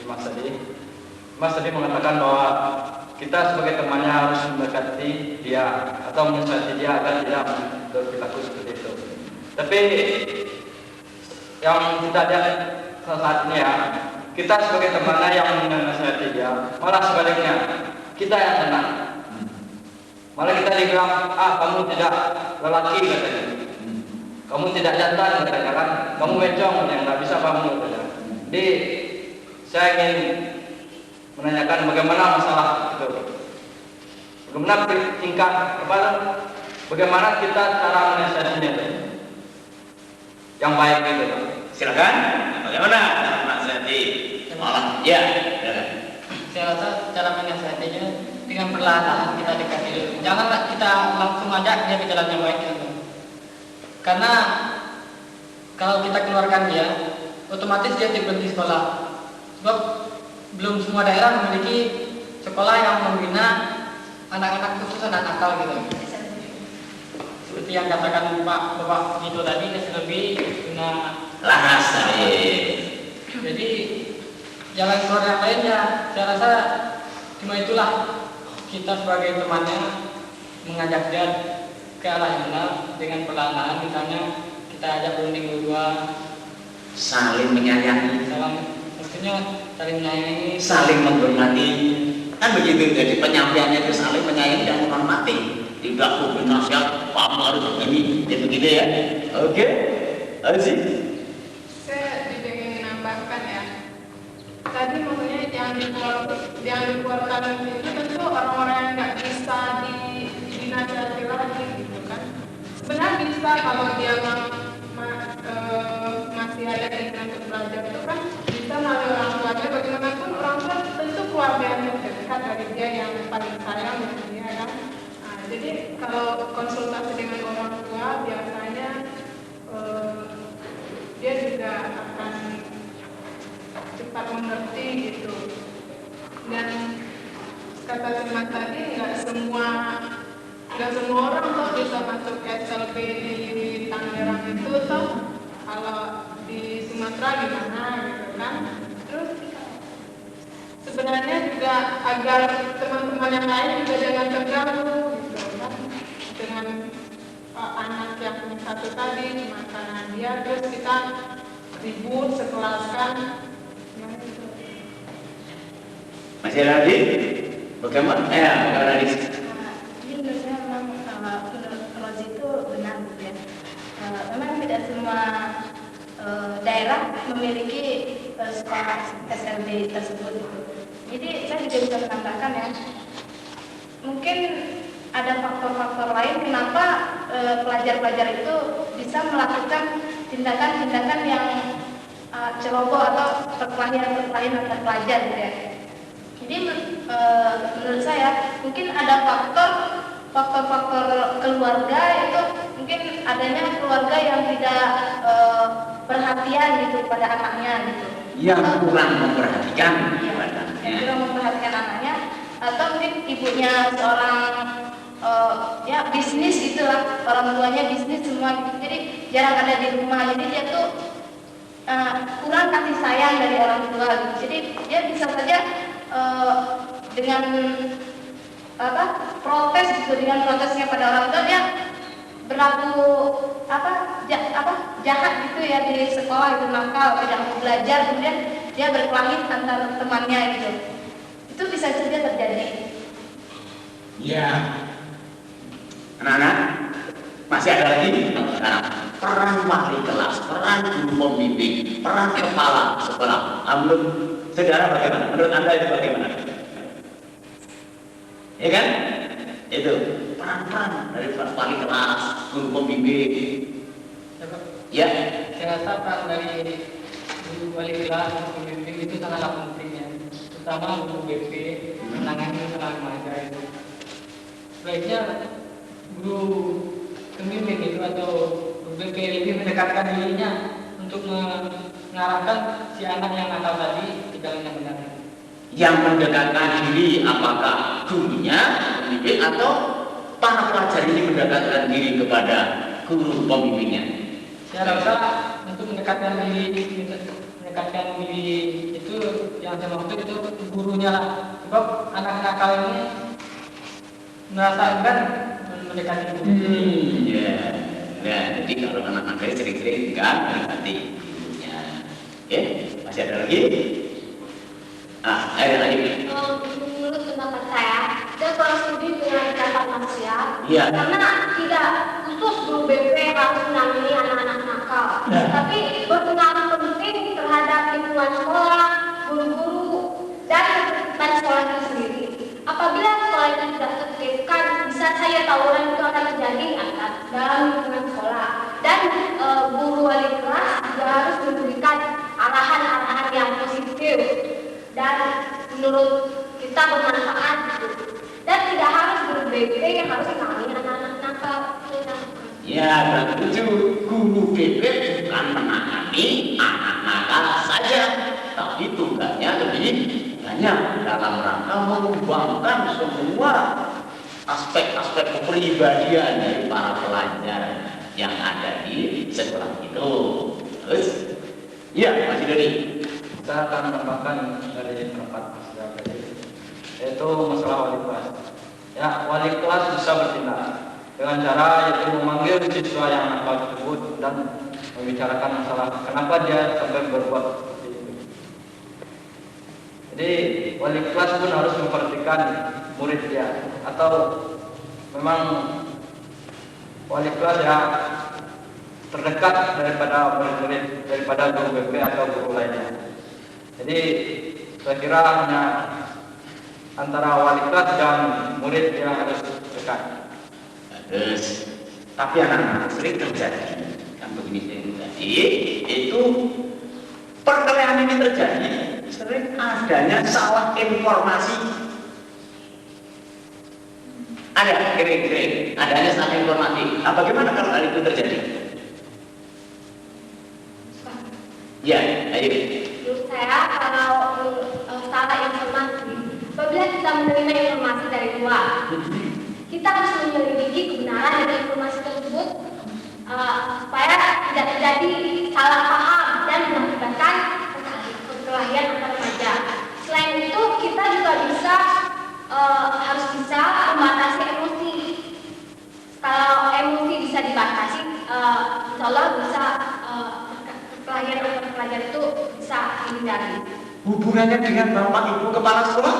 Mas tadi. Mas tadi mengatakan bahwa kita sebagai temannya harus mendekati dia atau menasihati dia agar tidak berperilaku seperti itu. Tapi yang kita lihat saat ini ya, kita sebagai temannya yang menasihati dia, malah sebaliknya kita yang tenang. Malah kita dibilang, kamu tidak lelaki katanya, kamu tidak jantan katanya kan, kamu bencong yang nggak bisa kamu katanya. Jadi saya ingin menanyakan bagaimana masalah itu, bagaimana tingkat bagaimana kita cara menasihatinya yang baik gitu. Silakan. Bagaimana cara menasihati? Malah ya. Saya rasa cara menasihatinya dengan perlahan kita dekati dulu. Janganlah kita langsung ajak dia ke jalan yang baik gitu. Karena kalau kita keluarkan dia, otomatis dia berhenti sekolah. Sebab belum semua daerah memiliki sekolah yang membina anak-anak khusus anak nakal gitu. Seperti yang katakan Bapak itu tadi, lebih guna Laras tadi. Jadi jalan keluar yang lainnya, saya rasa cuma itulah kita sebagai temannya mengajak dia ke arah yang benar dengan perlahan-lahan. Misalnya kita ajak berunding berdua, Saling menyayangi, maksudnya saling menyayangi, saling menghormati. Kan begitu, jadi penyampaiannya itu saling menyayangi dan menghormati. Tidak memberi nasihat, kamu harus begini, ya begitu ya. Oke, Aziz. Saya juga ingin menambahkan ya. Tadi maksudnya yang dikeluarkan itu tentu orang-orang yang nggak bisa dinasihati lagi gitu kan. Sebenarnya bisa kalau dia masih ada keinginan untuk belajar itu kan bisa melalui orang tuanya. Bagaimanapun orang tua tentu keluarga yang terdekat dari dia yang paling sayang dengan dia kan. Nah, jadi kalau konsultasi dengan orang tua biasanya dia juga akan cepat mengerti gitu. Dan kata Firman tadi nggak semua orang tuh bisa masuk SLB di Tangerang itu tuh, kalau di Sumatera gimana gitu kan. Terus sebenarnya juga agar teman-teman yang lain juga jangan terganggu gitu kan dengan anak yang satu tadi cuma karena dia terus kita ribut sekelas kan. Masih ada lagi? Bagaimana? Bagaimana lagi? Jadi menurut saya memang menurut Rozi itu benar gitu ya. Memang tidak semua daerah memiliki sekolah SLB tersebut. Jadi saya juga bisa menambahkan ya, mungkin ada faktor-faktor lain kenapa pelajar-pelajar itu bisa melakukan tindakan-tindakan yang ceroboh atau perkelahian antar pelajar gitu ya. Jadi menurut saya mungkin ada faktor-faktor keluarga itu, mungkin adanya keluarga yang tidak perhatian gitu pada anaknya gitu. Yang kurang memperhatikan Yang kurang memperhatikan anaknya, atau mungkin ibunya seorang ya bisnis itulah, orang tuanya bisnis semua gitu. Jadi jarang ada di rumah. Jadi dia tuh kurang kasih sayang dari orang tua gitu. Jadi dia bisa saja dengan protes gitu, dengan protesnya pada orang tua dia berlaku jahat gitu ya di sekolah, itu nakal, tidak mau belajar, kemudian dia berkelahi antar temannya gitu. Itu bisa saja terjadi. Ya. Anak-anak, masih ada lagi? Peran wali kelas, peran guru pembimbing, peran kepala sekolah. Menurut saudara bagaimana? Menurut Anda itu bagaimana? Ya kan? Itu peran-peran dari wali kelas, guru pembimbing. Ya. Saya rasa peran dari guru wali kelas, pembimbing itu sangatlah penting ya. Terutama guru BP, menangani masalah remaja itu. Sebaiknya guru pembimbing itu atau guru BP lebih mendekatkan dirinya untuk mengarahkan si anak yang nakal tadi ke jalan yang benar. Yang mendekatkan diri apakah gurunya, pembimbing, atau para pelajar ini mendekatkan diri kepada guru pembimbingnya? Saya rasa untuk mendekatkan diri itu yang saya maksud itu gurunya lah. Sebab anak nakal ini merasa enggan mendekati guru. Ya. Nah, jadi kalau anak nakal sering-sering enggan mendekati gurunya. Ya, masih ada lagi? Ada lagi. Menurut pendapat saya kurang setuju dengan kata manusia. Iya. Karena tidak khusus guru BP harus menangani anak-anak nakal, tapi berpengaruh penting terhadap lingkungan sekolah, guru-guru, dan sekolah itu sendiri. Apabila sekolah itu tidak tertibkan, bisa saja tawuran itu akan terjadi dalam lingkungan sekolah. Dan guru wali kelas juga harus memberikan arahan-arahan yang positif dan menurut kita bermanfaat gitu. Dan tidak harus guru BP yang harus menangani anak-anak nakal. Ya, dan guru BP bukan menangani anak nakal saja, tapi tugasnya lebih banyak dalam rangka mengembangkan semua aspek-aspek kepribadian dari para pelajar yang ada di sekolah itu. Terus, ya Mas Doni. Saya akan menambahkan dari tempat Mas tadi, yaitu masalah wali kelas. Ya, wali kelas bisa bertindak dengan cara yaitu memanggil siswa yang nakal tersebut dan membicarakan masalah kenapa dia sampai berbuat seperti itu. Jadi wali kelas pun harus memperhatikan murid dia, atau memang wali kelas ya terdekat daripada murid-murid, daripada guru BP atau guru lainnya. Jadi saya kira hanya antara wali kelas dan murid yang harus dekat. Terus, tapi anak-anak sering terjadi kan begini sering terjadi, itu perkelahian ini terjadi sering adanya salah informasi. Ada kering-kering, adanya salah informasi. Nah, bagaimana kalau hal itu terjadi? Ya, ayo. Menurut saya kalau salah informasi, apabila kita menerima informasi dari luar, kita harus menyelidiki kebenaran dari informasi tersebut supaya tidak terjadi salah paham dan mengakibatkan perkelahian antar remaja. Selain itu, kita juga harus bisa membatasi emosi. Kalau emosi bisa dibatasi, insya Allah bisa perkelahian antar pelajar itu bisa dihindari. Hubungannya dengan Bapak Ibu Kepala Sekolah?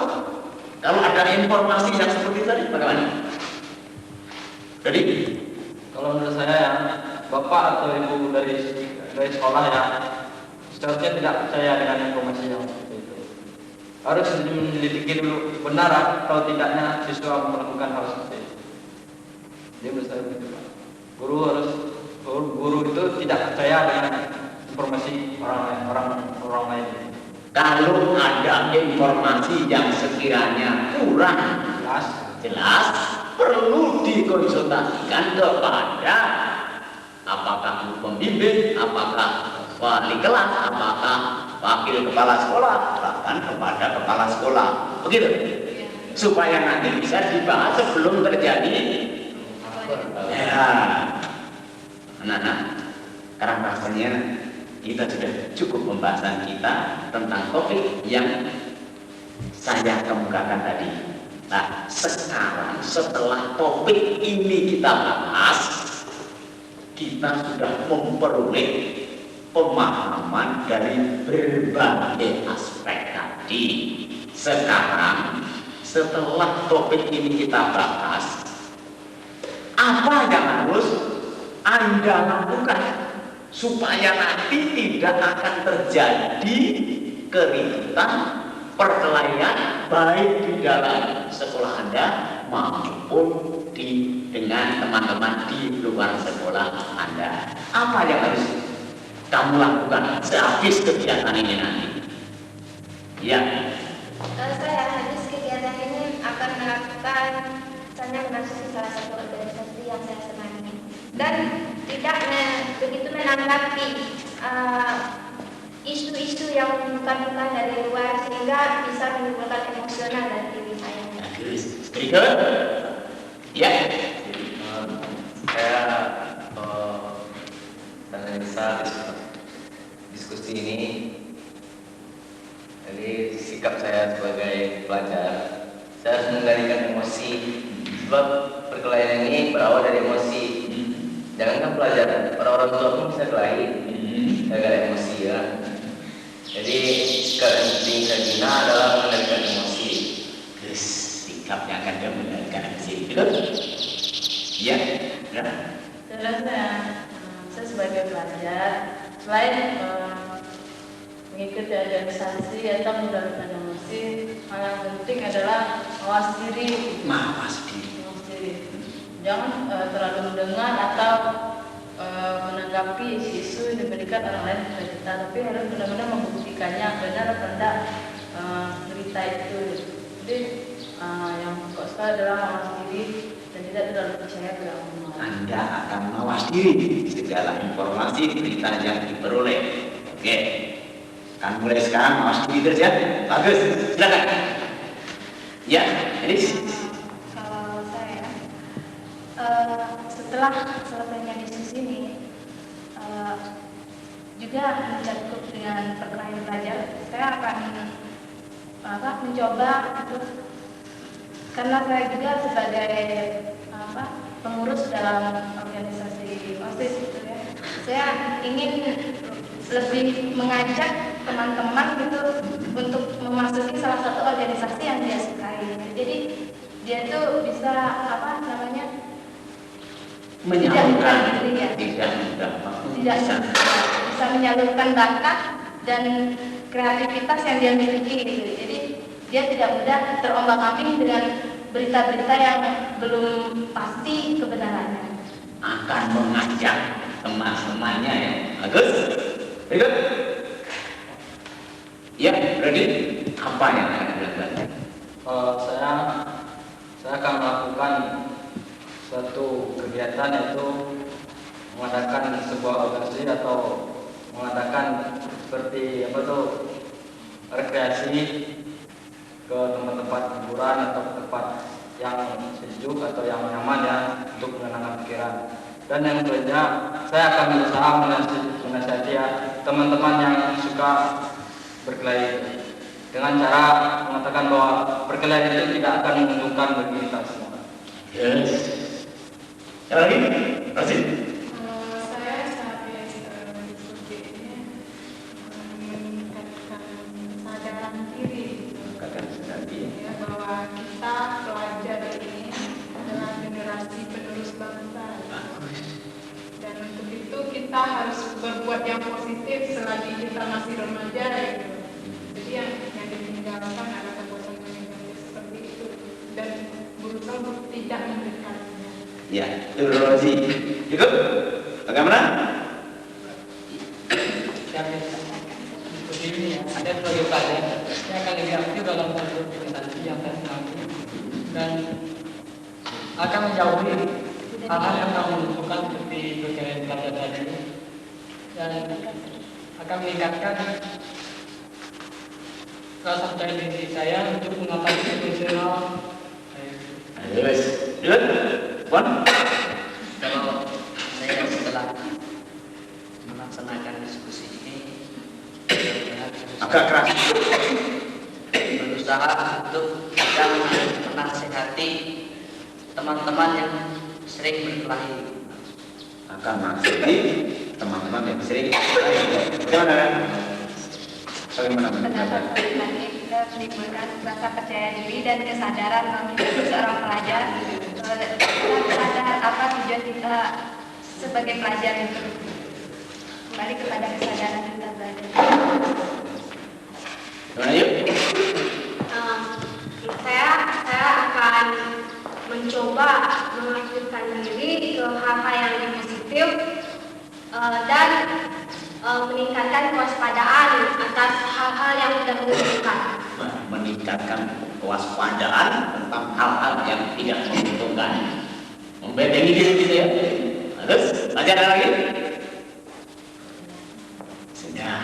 Kalau ada informasi yang seperti tadi, bagaimana? Jadi, kalau menurut saya ya, bapak atau ibu dari sekolah ya seharusnya tidak percaya dengan informasi yang seperti itu. Harus menyelidiki dulu benar atau tidaknya siswa melakukan hal seperti itu. Jadi menurut saya begitu, Pak. Guru itu tidak percaya dengan informasi orang lain. kalau ada informasi yang sekiranya kurang jelas perlu dikonsultasikan kepada apakah guru pembimbing, apakah wali kelas, apakah wakil kepala sekolah, bahkan kepada kepala sekolah, begitu, supaya nanti bisa dibahas sebelum terjadi. Ya, anak-anak, sekarang rasanya kita sudah cukup pembahasan kita tentang topik yang saya kemukakan tadi. Nah, sekarang setelah topik ini kita bahas, kita sudah memperoleh pemahaman dari berbagai aspek tadi. Sekarang setelah topik ini kita bahas, apa yang harus Anda lakukan supaya nanti tidak akan terjadi keributan, perkelahian baik di dalam sekolah Anda maupun dengan teman-teman di luar sekolah Anda? Apa yang harus kamu lakukan sehabis kegiatan ini nanti? Ya. Saya habis kegiatan ini akan melakukan misalnya mengasih salah satu organisasi yang saya senangi dan tidak begitu menanggapi isu-isu yang bukan dari luar sehingga bisa menimbulkan emosional dari diri saya. Berikut, ya. Saya analisa diskusi ini. Jadi sikap saya sebagai pelajar, saya harus mengendalikan emosi. Sebab perkelahian ini berawal dari emosi. Jangankan pelajar, orang tua pun bisa kelahi gara-gara emosi ya. Jadi sikap yang penting saya guna adalah mengendalikan emosi. Terus sikap yang akan dia mengendalikan emosi, betul? Iya. Saya sebagai pelajar, selain mengikuti organisasi atau mengendalikan emosi, hal yang penting adalah mawas diri. Jangan terlalu mendengar atau menanggapi isu yang diberikan orang lain kepada kita, tapi harus benar-benar membuktikannya benar atau tidak berita itu. Jadi yang pokok adalah mawas diri dan tidak terlalu percaya pada omongan. Anda akan mawas diri segala informasi berita yang diperoleh. Oke, akan mulai sekarang mawas diri terus ya. Bagus, silakan. Ya, jadi Kalau saya, setelah selesainya diskusi ini, juga mencakup dengan perkelahian pelajar, saya akan mencoba untuk, karena saya juga sebagai pengurus dalam organisasi OSIS gitu ya, saya ingin lebih mengajak teman-teman gitu untuk memasuki salah satu organisasi yang dia sukai. Jadi dia tuh bisa menyalurkan diri ya. tidak Bisa menyalurkan bakat dan kreativitas yang dia miliki gitu. Jadi dia tidak mudah terombang-ambing dengan berita-berita yang belum pasti kebenarannya. akan mengajak teman-temannya ya. Bagus. Berikut. Ya, ready? Apa yang akan dilakukan? Kalau saya akan melakukan suatu kegiatan, yaitu mengadakan sebuah organisasi atau mengadakan seperti rekreasi ke tempat-tempat hiburan atau tempat yang sejuk atau yang nyaman ya, untuk menenangkan pikiran. Dan yang selanjutnya saya akan berusaha menasihati ya teman-teman yang suka berkelahi dengan cara mengatakan bahwa perkelahian itu tidak akan menguntungkan bagi kita semua. Yes. Yang lagi? Rasid. Saya sampai diskusi ini meningkatkan kesadaran diri, ya, bahwa kita pelajar ini adalah generasi penerus bangsa. Dan untuk itu kita harus berbuat yang positif selagi kita masih remaja. Gitu. Jadi yang ditinggalkan adalah perbuatan negatif seperti itu dan berusaha untuk tidak mendekatinya. Ya, Rozi. Ikut? Bagaimana? Seperti ini ya, ada sebagai pelajar, saya akan lebih aktif dalam organisasi yang saya senangi dan akan menjauhi hal-hal yang akan menentukan seperti perkelahian pelajar tadi, dan akan meningkatkan rasa percaya diri saya untuk mengatasi profesional. Yes. Ikut? Wan? Kalau saya setelah melaksanakan diskusi ini, Agak keras. berusaha untuk bisa menasihati teman-teman yang sering berkelahi. Akan menasihati teman-teman yang sering berkelahi. Bagaimana? Bagaimana? Pendapat tadi menimbulkan rasa percaya diri dan kesadaran bahwa kita seorang pelajar. Kita sadar apa tujuan kita sebagai pelajar itu. Kembali kepada kesadaran kita belajar. Gimana yuk? Saya akan mencoba mengaktifkan diri ke hal-hal yang lebih positif dan meningkatkan kewaspadaan atas hal-hal yang tidak menguntungkan. Meningkatkan kewaspadaan tentang hal-hal yang tidak menguntungkan. Membentengi diri gitu ya. Terus, lanjut lagi. Sudah,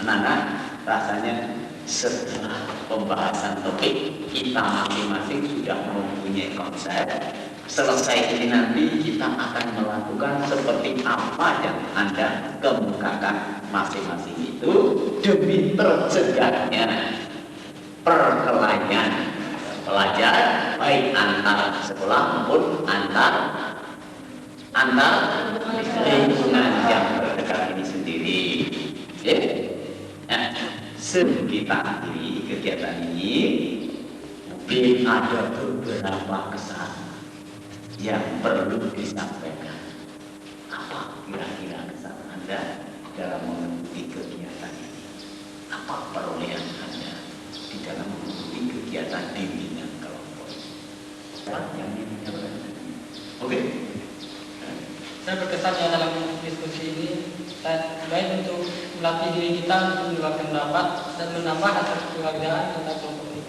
anak-anak, rasanya setelah pembahasan topik kita masing-masing sudah mempunyai konsep. Selesai ini nanti kita akan melakukan seperti apa yang Anda kemukakan masing-masing itu demi tercegahnya perkelahian pelajar baik antar sekolah maupun antar lingkungan yang terdekat ini sendiri. Nah, sebelum kita akhiri kegiatan ini, mungkin ada beberapa kesan yang perlu disampaikan. Apa kira-kira kesan Anda dalam mengikuti kegiatan ini? Apa perolehan Anda di dalam mengikuti kegiatan bimbingan kelompok? Yang diminta. Oke. Saya berkesan ya dalam diskusi ini, baik untuk melatih diri kita untuk mengeluarkan pendapat dan menambah rasa kekeluargaan antar kelompok ini.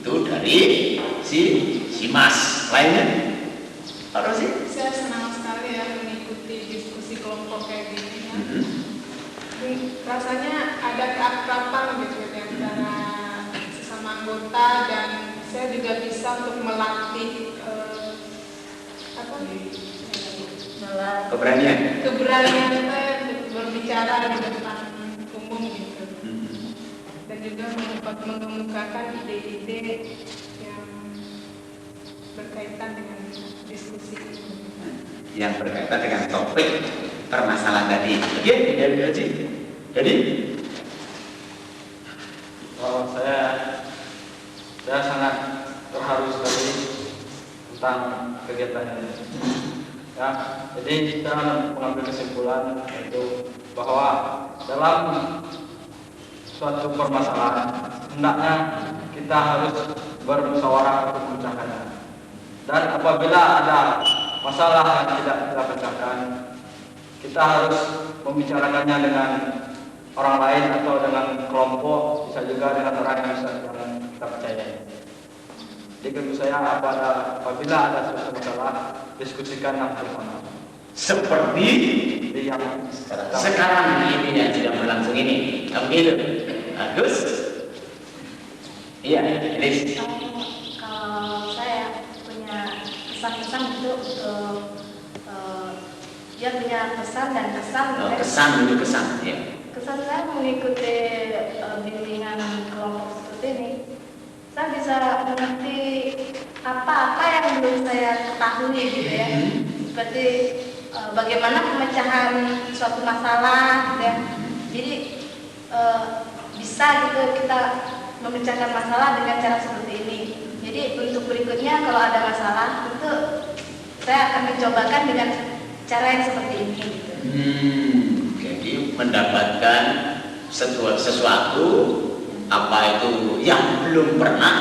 Itu dari si Mas. Lainnya? Pak Rosi? Saya senang sekali ya mengikuti diskusi kelompok kayak gini ya. Rasanya ada keakraban gitu ya antara sesama anggota, dan saya juga bisa untuk melatih keberanian saya untuk berbicara di depan umum gitu, dan juga mengemukakan ide-ide yang berkaitan dengan diskusi ini. yang berkaitan dengan topik permasalahan tadi. Oke, jadi saya sangat terharu sekali tentang kegiatan ini. Ya, jadi kita mengambil kesimpulan yaitu bahwa dalam suatu permasalahan hendaknya kita harus bermusyawarah untuk memecahkannya. Dan apabila ada masalah yang tidak kita pecahkan, kita harus membicarakannya dengan orang lain atau dengan kelompok, bisa juga dengan orang yang bisa kita percayai. Jadi menurut saya apabila ada suatu masalah, diskusikan yang bersama. seperti yang sekarang ini yang sedang berlangsung ini. Begitu. Bagus. Iya, Liz. Kalau saya punya pesan-pesan untuk dia punya pesan dan kesan. Kesan dulu kesan. Ya. Kesan saya mengikuti bimbingan kelompok seperti ini. Saya bisa mengerti apa-apa yang belum saya ketahui gitu ya. Seperti bagaimana pemecahan suatu masalah gitu ya. Jadi bisa gitu kita memecahkan masalah dengan cara seperti ini. Jadi untuk berikutnya kalau ada masalah itu saya akan mencobakan dengan cara yang seperti ini gitu. Jadi mendapatkan sesuatu apa itu yang belum pernah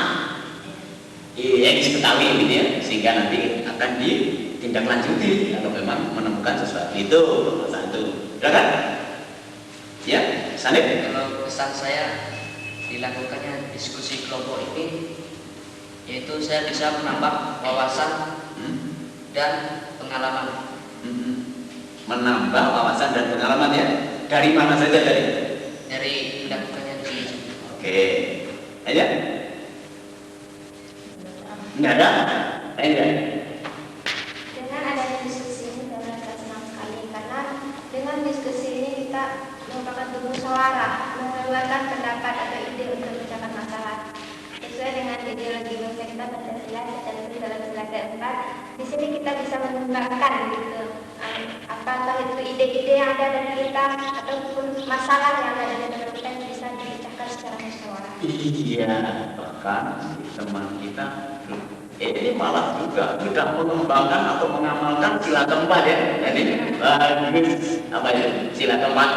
diketahui gitu ya, sehingga nanti akan ditindaklanjuti kalau memang menemukan sesuatu itu. Udah kan? Ya, Sanip. Kalau pesan saya dilakukannya diskusi kelompok ini, yaitu saya bisa menambah wawasan dan pengalaman. Menambah wawasan dan pengalaman ya. Dari mana saja dari dilakukannya di sini. Oke. Aja. Enggak ada. Enggak. Dengan adanya diskusi ini saya senang sekali, karena dengan diskusi ini kita merupakan bermusyawarah, mengeluarkan pendapat atau ide untuk memecahkan masalah sesuai dengan ideologi bangsa kita Pancasila tercantum dalam sila keempat. Di sini kita bisa mengembangkan gitu apakah itu ide-ide yang ada dari kita ataupun masalah yang ada dari kita bisa dipecahkan secara musyawarah. Iya, bahkan teman kita ini malah juga sudah mengembangkan atau mengamalkan sila keempat ya. Jadi bagus apa itu sila keempat?